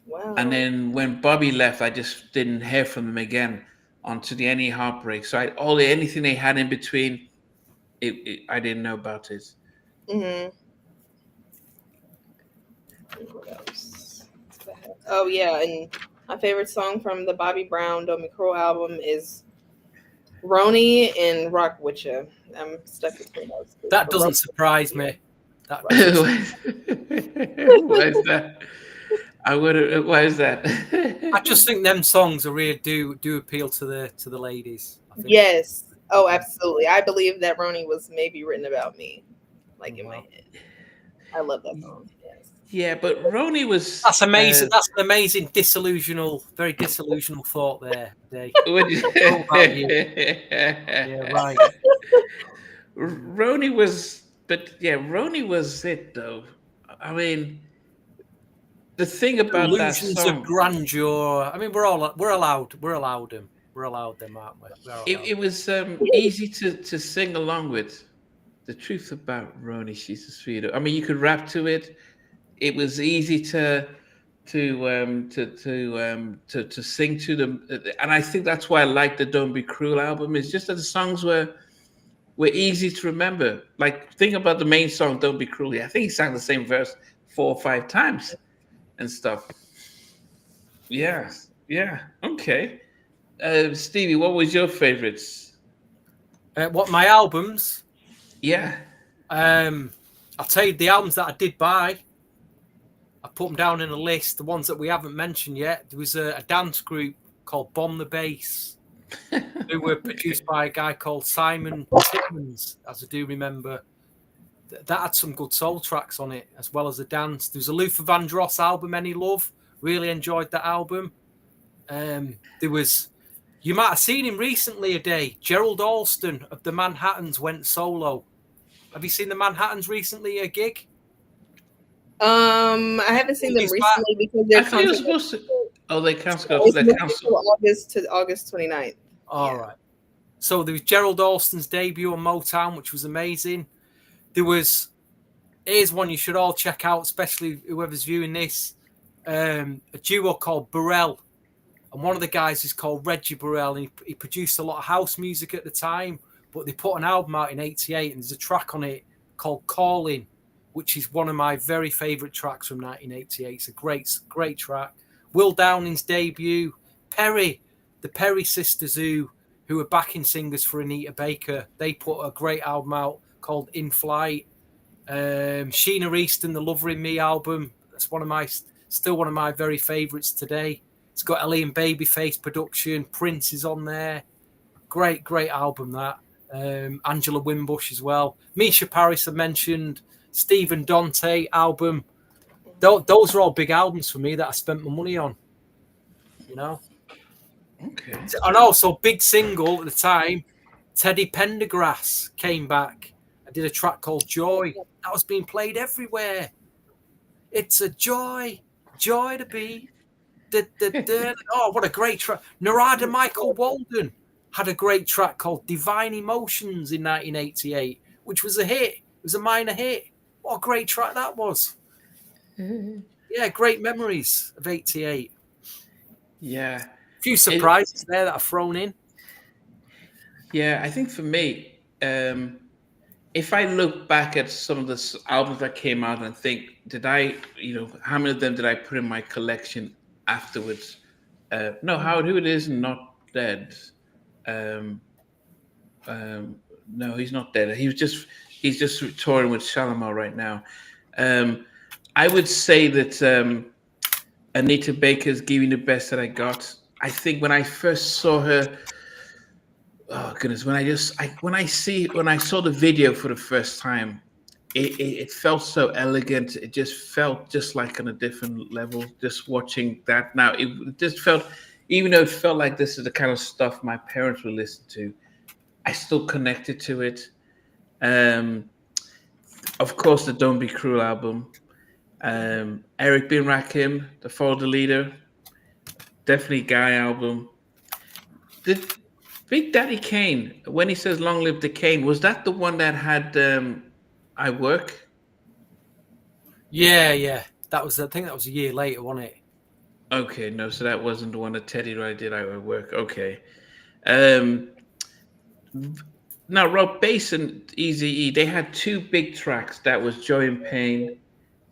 Wow. And then when Bobby left, I just didn't hear from them again onto the Any Heartbreak. So anything they had in between, I didn't know about it. Mm-hmm. What else? Oh yeah, and my favorite song from the Bobby Brown Don't Be Cruel album is Roni and Rock With Ya. I'm stuck between those two. That doesn't surprise me. Why is that? Why is that? I just think them songs are really do appeal to the ladies. I think. Yes. Oh, absolutely. I believe that Roni was maybe written about me, like in my head. I love that song. Yes. Yeah, but Roni was. That's amazing. That's an amazing very disillusional thought there, Dave. Yeah, right. Roni was it though. I mean, the thing about Illusions that song of grandeur. I mean, we're allowed them, aren't we? It was easy to sing along with. The truth about Roni, she's a sweetheart. I mean, you could rap to it. It was easy to sing to them, and I think that's why I like the Don't Be Cruel album. It's just that the songs were easy to remember. Like, think about the main song, Don't Be Cruel. I think he sang the same verse 4 or 5 times and stuff. Yeah. Okay. Stevie, what was your favorites? What, my albums? Yeah. I'll tell you the albums that I did buy. I put them down in a list. The ones that we haven't mentioned yet. There was a dance group called Bomb the Bass, who were produced by a guy called Simon Timmons, as I do remember. That had some good soul tracks on it, as well as the dance. There was a Luther Vandross album, Any Love. Really enjoyed that album. There was, you might have seen him recently a day. Gerald Alston of the Manhattans went solo. Have you seen the Manhattans recently at a gig? I haven't seen them recently because they're supposed to. Oh, they canceled. August to August 29th. All right. So there was Gerald Alston's debut on Motown, which was amazing. Here's one you should all check out, especially whoever's viewing this. A duo called Burrell, and one of the guys is called Reggie Burrell, and he produced a lot of house music at the time. But they put an album out in '88, and there's a track on it called "Calling," which is one of my very favourite tracks from 1988. It's a great track. Will Downing's debut, Perry, the Perry sisters who are backing singers for Anita Baker. They put a great album out called In Flight. Sheena Easton, the Lover in Me album. That's still one of my very favourites today. It's got Ellie and Babyface production. Prince is on there. Great album that. Angela Wimbush as well. Misha Paris I mentioned. Stephen Dante album. Those are all big albums for me that I spent my money on. You know. Okay. And also big single at the time. Teddy Pendergrass came back. I did a track called Joy. That was being played everywhere. It's a joy to be. Oh, what a great track. Narada Michael Walden had a great track called Divine Emotions in 1988, which was a hit. It was a minor hit. What a great track that was. Yeah, great memories of 88. Yeah. A few surprises there that I've thrown in. Yeah, I think for me, if I look back at some of the albums that came out and think, how many of them did I put in my collection afterwards? No, Howard Hewitt is not dead. No, he's not dead. He's just touring with Shalimar right now. I would say that Anita Baker's "Giving the Best That I Got." I think when I first saw her, oh goodness, when I saw the video for the first time, it felt so elegant. It just felt just like on a different level. Just watching that now, it just felt, even though it felt like this is the kind of stuff my parents would listen to, I still connected to it. Of course, the "Don't Be Cruel" album. Eric B. and Rakim, the Follow the Leader, definitely Guy album. The Big Daddy Kane, when he says "Long Live the Kane," was that the one that had "I Work"? Yeah. I think that was a year later, wasn't it? Okay, no, so that wasn't the one that Teddy Riley did "I Work." Okay. Now Rob Bass and Eazy-E, they had two big tracks. That was "Joy and Pain"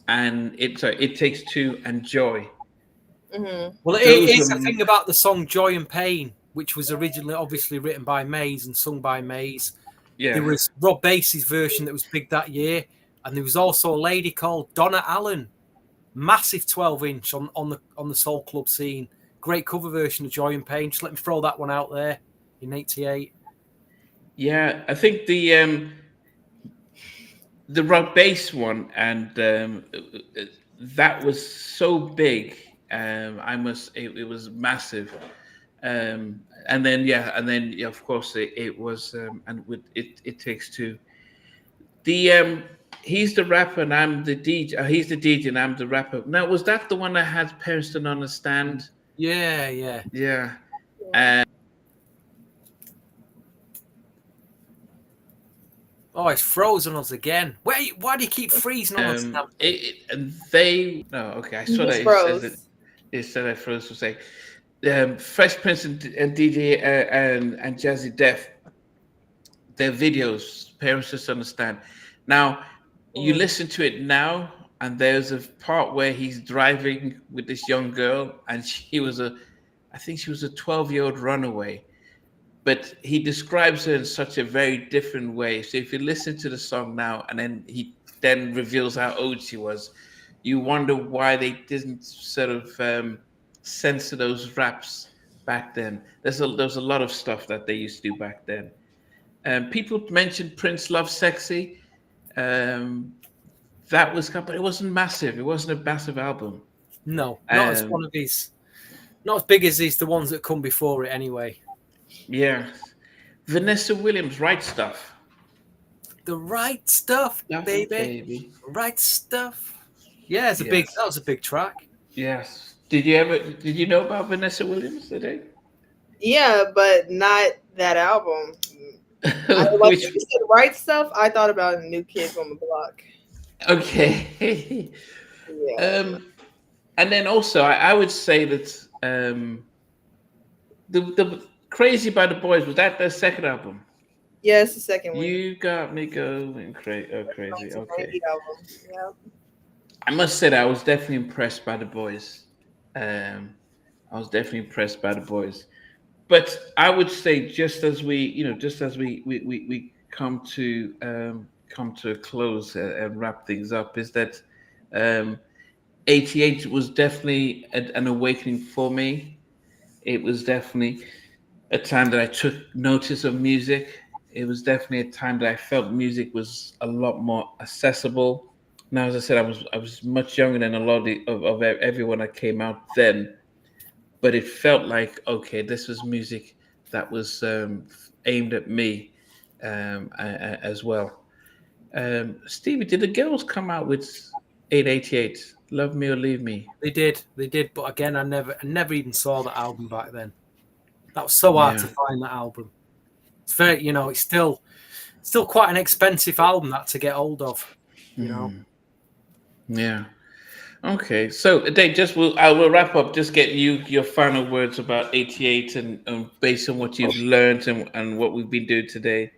and It Takes Two and "Joy." Mm-hmm. Well, it is a thing about the song "Joy and Pain," which was originally obviously written by Maze and sung by Maze. Yeah. There was Rob Bass's version that was big that year, and there was also a lady called Donna Allen, massive 12-inch on the soul club scene. Great cover version of "Joy and Pain." Just let me throw that one out there in '88. Yeah, I think the Rob Bass one, and that was so big. It was massive. And then of course it was and with It Takes Two. He's the rapper and I'm the DJ. He's the DJ and I'm the rapper. Now, was that the one that had Parents Don't Understand? Yeah. Oh, it's frozen us again. Wait, why do you keep freezing on us? I saw that. Froze. It said that froze to say, Fresh Prince and DJ and Jazzy Def, their videos, Parents Just Understand. Now, you listen to it now, and there's a part where he's driving with this young girl, and I think she was a 12-year-old runaway. But he describes her in such a very different way. So if you listen to the song now, and then he then reveals how old she was, you wonder why they didn't sort of censor those raps back then. There's a lot of stuff that they used to do back then. People mentioned Prince Love Sexy. That was, but it wasn't massive. It wasn't a massive album. No, not as one of these. Not as big as the ones that come before it anyway. Yeah. Vanessa Williams, Right Stuff. The Right Stuff, baby. Right Stuff. Yeah, that was a big track. Yes. Did you know about Vanessa Williams today? Yeah, but not that album. Like you said, Right Stuff, I thought about New Kids on the Block. Okay. Yeah. And then also I would say that the Crazy by the Boys, was that their second album? Yes, the second one. You got me going crazy. Okay. 1990 album. Yeah. I must say that I was definitely impressed by the boys. Um, I was definitely impressed by the boys. But I would say, just as just as we come to a close and wrap things up, is that um, 88 was definitely an awakening for me. It was definitely a time that I took notice of music. It was definitely a time that I felt music was a lot more accessible. Now, as I said, I was much younger than a lot of everyone that came out then, but it felt like, okay, this was music that was aimed at me as well. Stevie, did the girls come out with 888, Love Me or Leave Me? They did. But again, I never even saw that album back then. That was so hard to Yeah. find that album. It's very, it's still quite an expensive album that to get hold of. You know. Yeah. Okay. So, Dave, I will wrap up. Just get your final words about 88 and based on what you've learned and what we've been doing today.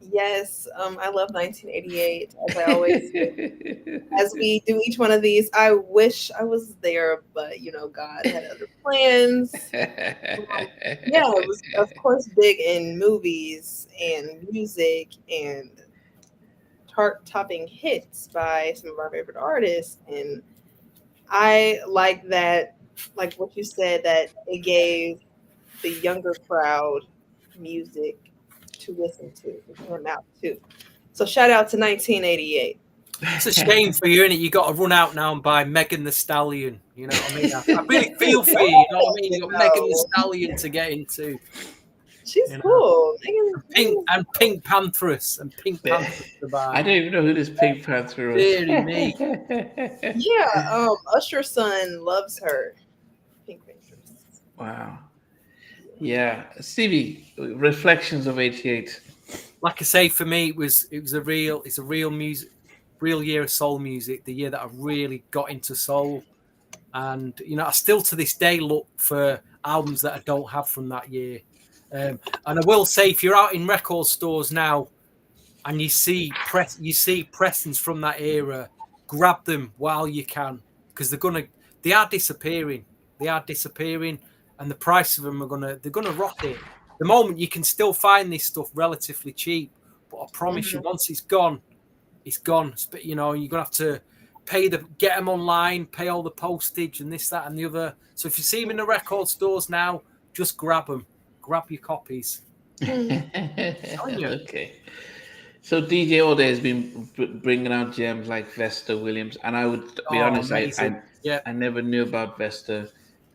Yes, I love 1988. As I always say, as we do each one of these, I wish I was there, but God had other plans. Yeah, it was of course big in movies and music and chart-topping hits by some of our favorite artists, and I like that, like what you said, that it gave the younger crowd music to listen to come out to. So shout out to 1988. It's a shame for you, innit? You got to run out now and buy Megan the Stallion. You know what I mean? I really feel for you. You know what I mean? You got Megan the Stallion to get into. She's You know, cool. Pink Panthers and Pink Panthers to buy. I don't even know who this Pink Panther was. Deary me. Yeah, Usher's son loves her. Pink Panthers. Wow. Yeah. Stevie, reflections of 88. Like I say, for me, it's a real music, real year of soul music. The year that I really got into soul, and I still to this day look for albums that I don't have from that year. And I will say, if you're out in record stores now and you see pressings from that era, grab them while you can, because they are disappearing. They are disappearing, and the price of them they're gonna rocket. The moment you can still find this stuff relatively cheap, but I promise you, once it's gone, it's gone. But you're gonna have to get them online, pay all the postage and this, that, and the other. So if you see them in the record stores now, just grab them. Grab your copies. Okay. So DJ All Day has been bringing out gems like Vesta Williams, and I would be honest, I never knew about Vesta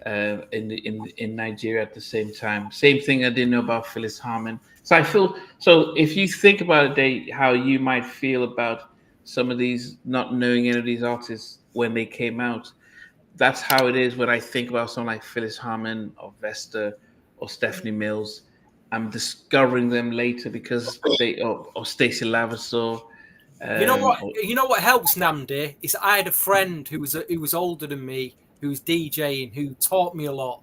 in Nigeria at the same time. Same thing I didn't know about Phyllis Harmon. So I feel so. If you think about it, how you might feel about some of these, not knowing any of these artists when they came out, that's how it is when I think about someone like Phyllis Harmon or Vesta or Stephanie Mills. I'm discovering them later because or Stacey Lavasor. You know what? You know what helps, Namdi, is I had a friend who was older than me, who was DJing, who taught me a lot,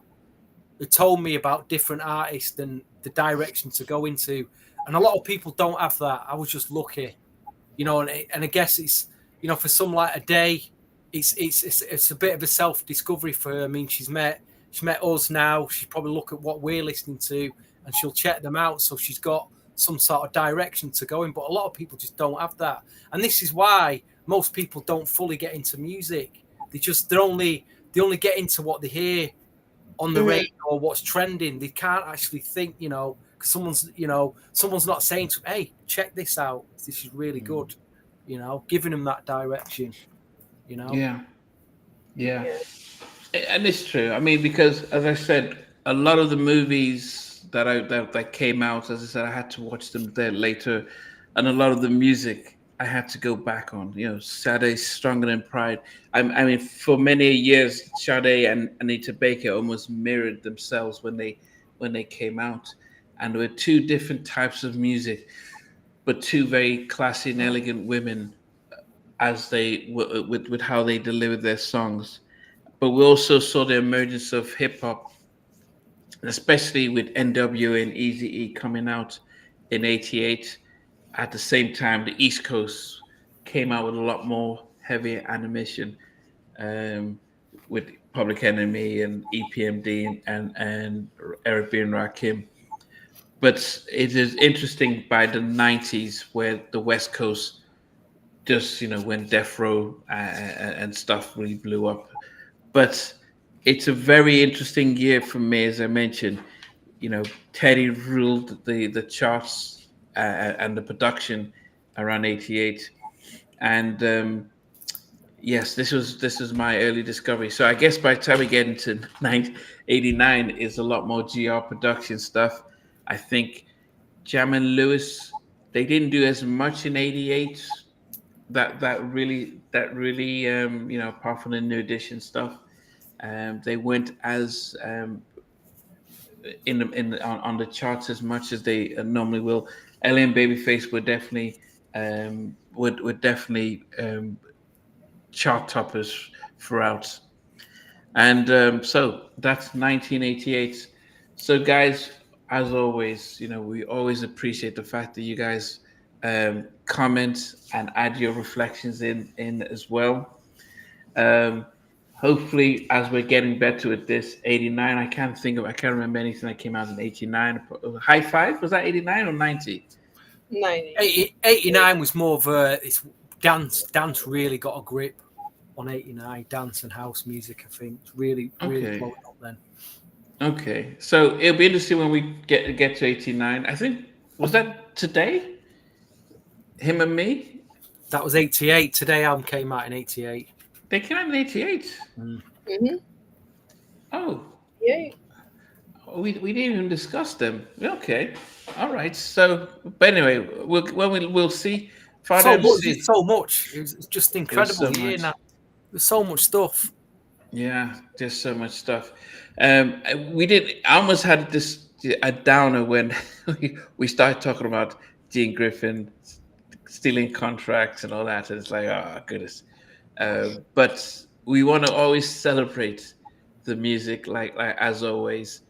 who told me about different artists and the direction to go into. And a lot of people don't have that. I was just lucky, and I guess it's, for some like a day, it's a bit of a self-discovery for her. I mean, she's met us now. She's probably look at what we're listening to and she'll check them out. So she's got some sort of direction to go in, but a lot of people just don't have that. And this is why most people don't fully get into music. They only get into what they hear on the radio or what's trending. They can't actually think, because someone's not saying to, hey, check this out. This is really good. Giving them that direction, Yeah. And it's true. I mean, because as I said, a lot of the movies that came out, as I said, I had to watch them there later, and a lot of the music I had to go back on. Sade, Stronger Than Pride. I mean, for many years, Sade and Anita Baker almost mirrored themselves when they came out, and there were two different types of music, but two very classy and elegant women, as they with how they delivered their songs. But we also saw the emergence of hip hop, especially with N.W.A and Eazy-E coming out in '88. At the same time, the East Coast came out with a lot more heavy animation, um, with Public Enemy and EPMD and Eric B and Rakim. But it is interesting by the '90s where the West Coast just, when Death Row and stuff really blew up. But it's a very interesting year for me, as I mentioned. Teddy ruled the charts and the production around '88, and yes, this was my early discovery. So I guess by the time we get into '89, is a lot more GR production stuff. I think Jam and Lewis, they didn't do as much in '88. That really apart from the new edition stuff, they weren't as on the charts as much as they normally will. LA and Babyface were definitely would definitely chart toppers throughout. And so that's 1988. So, guys, as always, we always appreciate the fact that you guys comment and add your reflections in as well. Um, Hopefully, as we're getting better at this, '89. I can't remember anything that came out in '89. High Five, was that '89 or '90? 90. 89 was more of a it's dance. Dance really got a grip on '89. Dance and house music, I think, really Okay. blowing up then. Okay, so it'll be interesting when we get to '89. I think, was that today? Him and Me. That was '88. Today album came out in '88. They came out in '88. Mm-hmm. Oh, Yeah. we didn't even discuss them. Okay, all right. So, but anyway, we'll see. Father MC. So much. It was just incredible so year much. now. There's so much stuff. Yeah, there's so much stuff. We did. I almost had a downer when we started talking about Gene Griffin stealing contracts and all that, and it's like, oh goodness. But we want to always celebrate the music, like as always.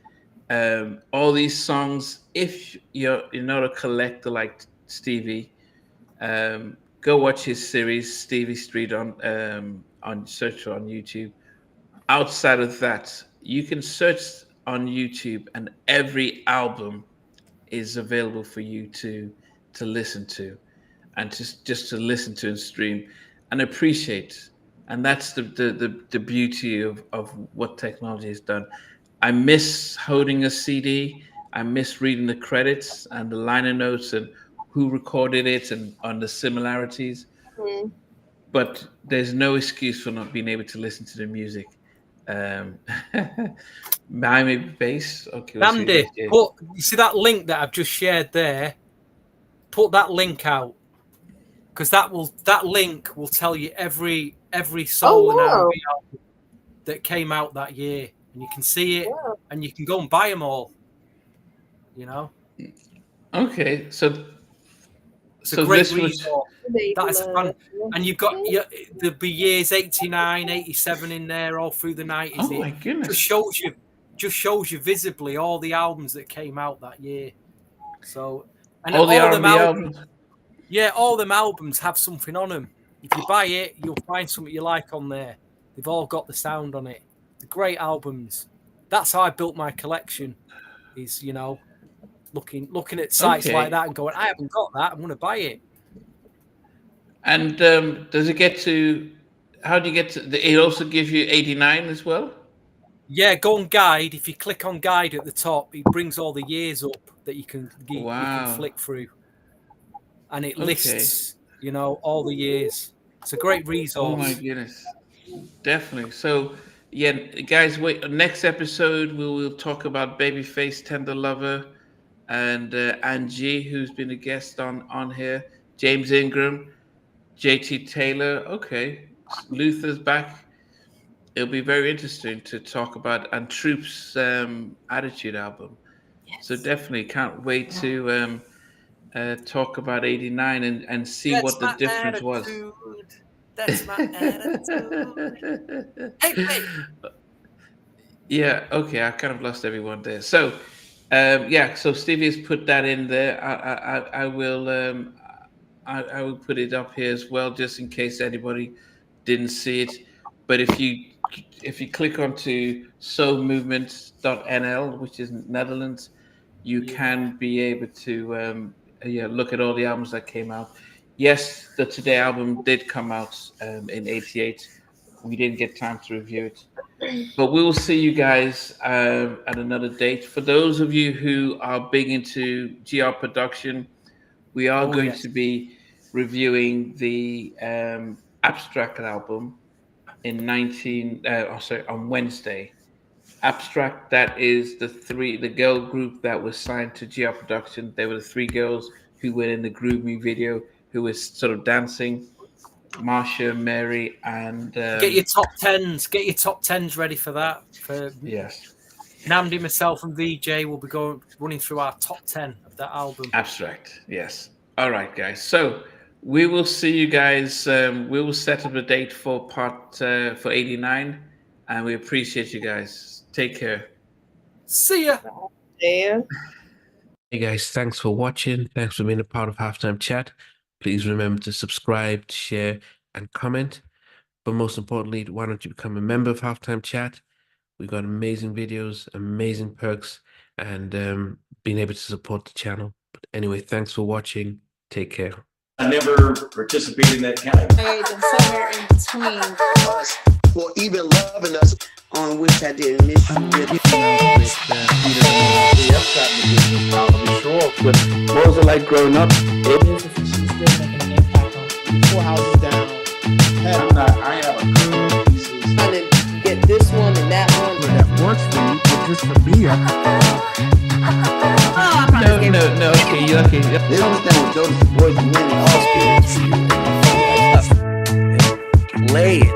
All these songs. If you're not a collector like Stevie, go watch his series Stevie Street on search on YouTube. Outside of that, you can search on YouTube, and every album is available for you to listen to, and just to listen to and stream and appreciate. And that's the beauty of what technology has done. I miss holding a CD. I miss reading the credits and the liner notes and who recorded it and on the similarities. Mm. But there's no excuse for not being able to listen to the music. Miami bass. Okay, let's see Andy, this here. you see that link that I've just shared there? Put that link out, because that link will tell you every soul and R&B album that came out that year, and you can see it, and you can go and buy them all. Okay, so it's a great this was. resource. That is fun. And you've got there'll be years 89, 87 in there all through the 90s. Oh my goodness! Just shows you visibly all the albums that came out that year. So, and all the them R&B albums. Yeah, all them albums have something on them. If you buy it, you'll find something you like on there. They've all got the sound on it. The great albums. That's how I built my collection. Is looking at sites like that and going, I haven't got that. I'm going to buy it. And does it get to? How do you get to? It also gives you '89 as well. Yeah, go on Guide. If you click on Guide at the top, it brings all the years up that you can flick through, and it lists all the years. It's a great resource. Oh my goodness, definitely. So yeah, guys, wait. Next episode we will talk about Babyface, Tender Lover, and Angie, who's been a guest on here. James Ingram. JT Taylor, okay. Luther's back. It'll be very interesting to talk about, and Troop's Attitude album. Yes. So definitely can't wait to talk about '89 and see what the difference was. That's my attitude. Hey. Yeah, okay. I kind of lost everyone there. So Yeah, so Stevie's put that in there. I will I will put it up here as well, just in case anybody didn't see it. But if you click onto soulmovement.nl, which is Netherlands, you can be able to yeah, look at all the albums that came out. Yes, the Today album did come out in '88. We didn't get time to review it. But we will see you guys at another date. For those of you who are big into GR production, we are going to be reviewing the Abstract album in on Wednesday. Abstract, that is the girl group that was signed to GR Production. They were the three girls who were in the Groove Me video, who was sort of dancing. Marsha, Mary, and get your top tens. Get your top tens ready for that. Yes, Namdi, myself, and VJ will be running through our top 10 of that album. Abstract. Yes. All right, guys. So we will see you guys. We will set up a date for for 89, and we appreciate you guys. Take care. See ya. Yeah. Hey guys, thanks for watching. Thanks for being a part of Halftime Chat. Please remember to subscribe, share, and comment. But most importantly, why don't you become a member of Halftime Chat? We've got amazing videos, amazing perks, and being able to support the channel. But anyway, thanks for watching. Take care. I never participated in that kind of. Somewhere in between us, or even loving us, on which I didn't miss you with. What was it like growing up? She's still making an impact on 4 houses down. I have a couple of pieces. Trying to get this one and that one. That works for you, but just for me, No. Okay. They don't understand what Jonas Boys and men all spirits. Lay it.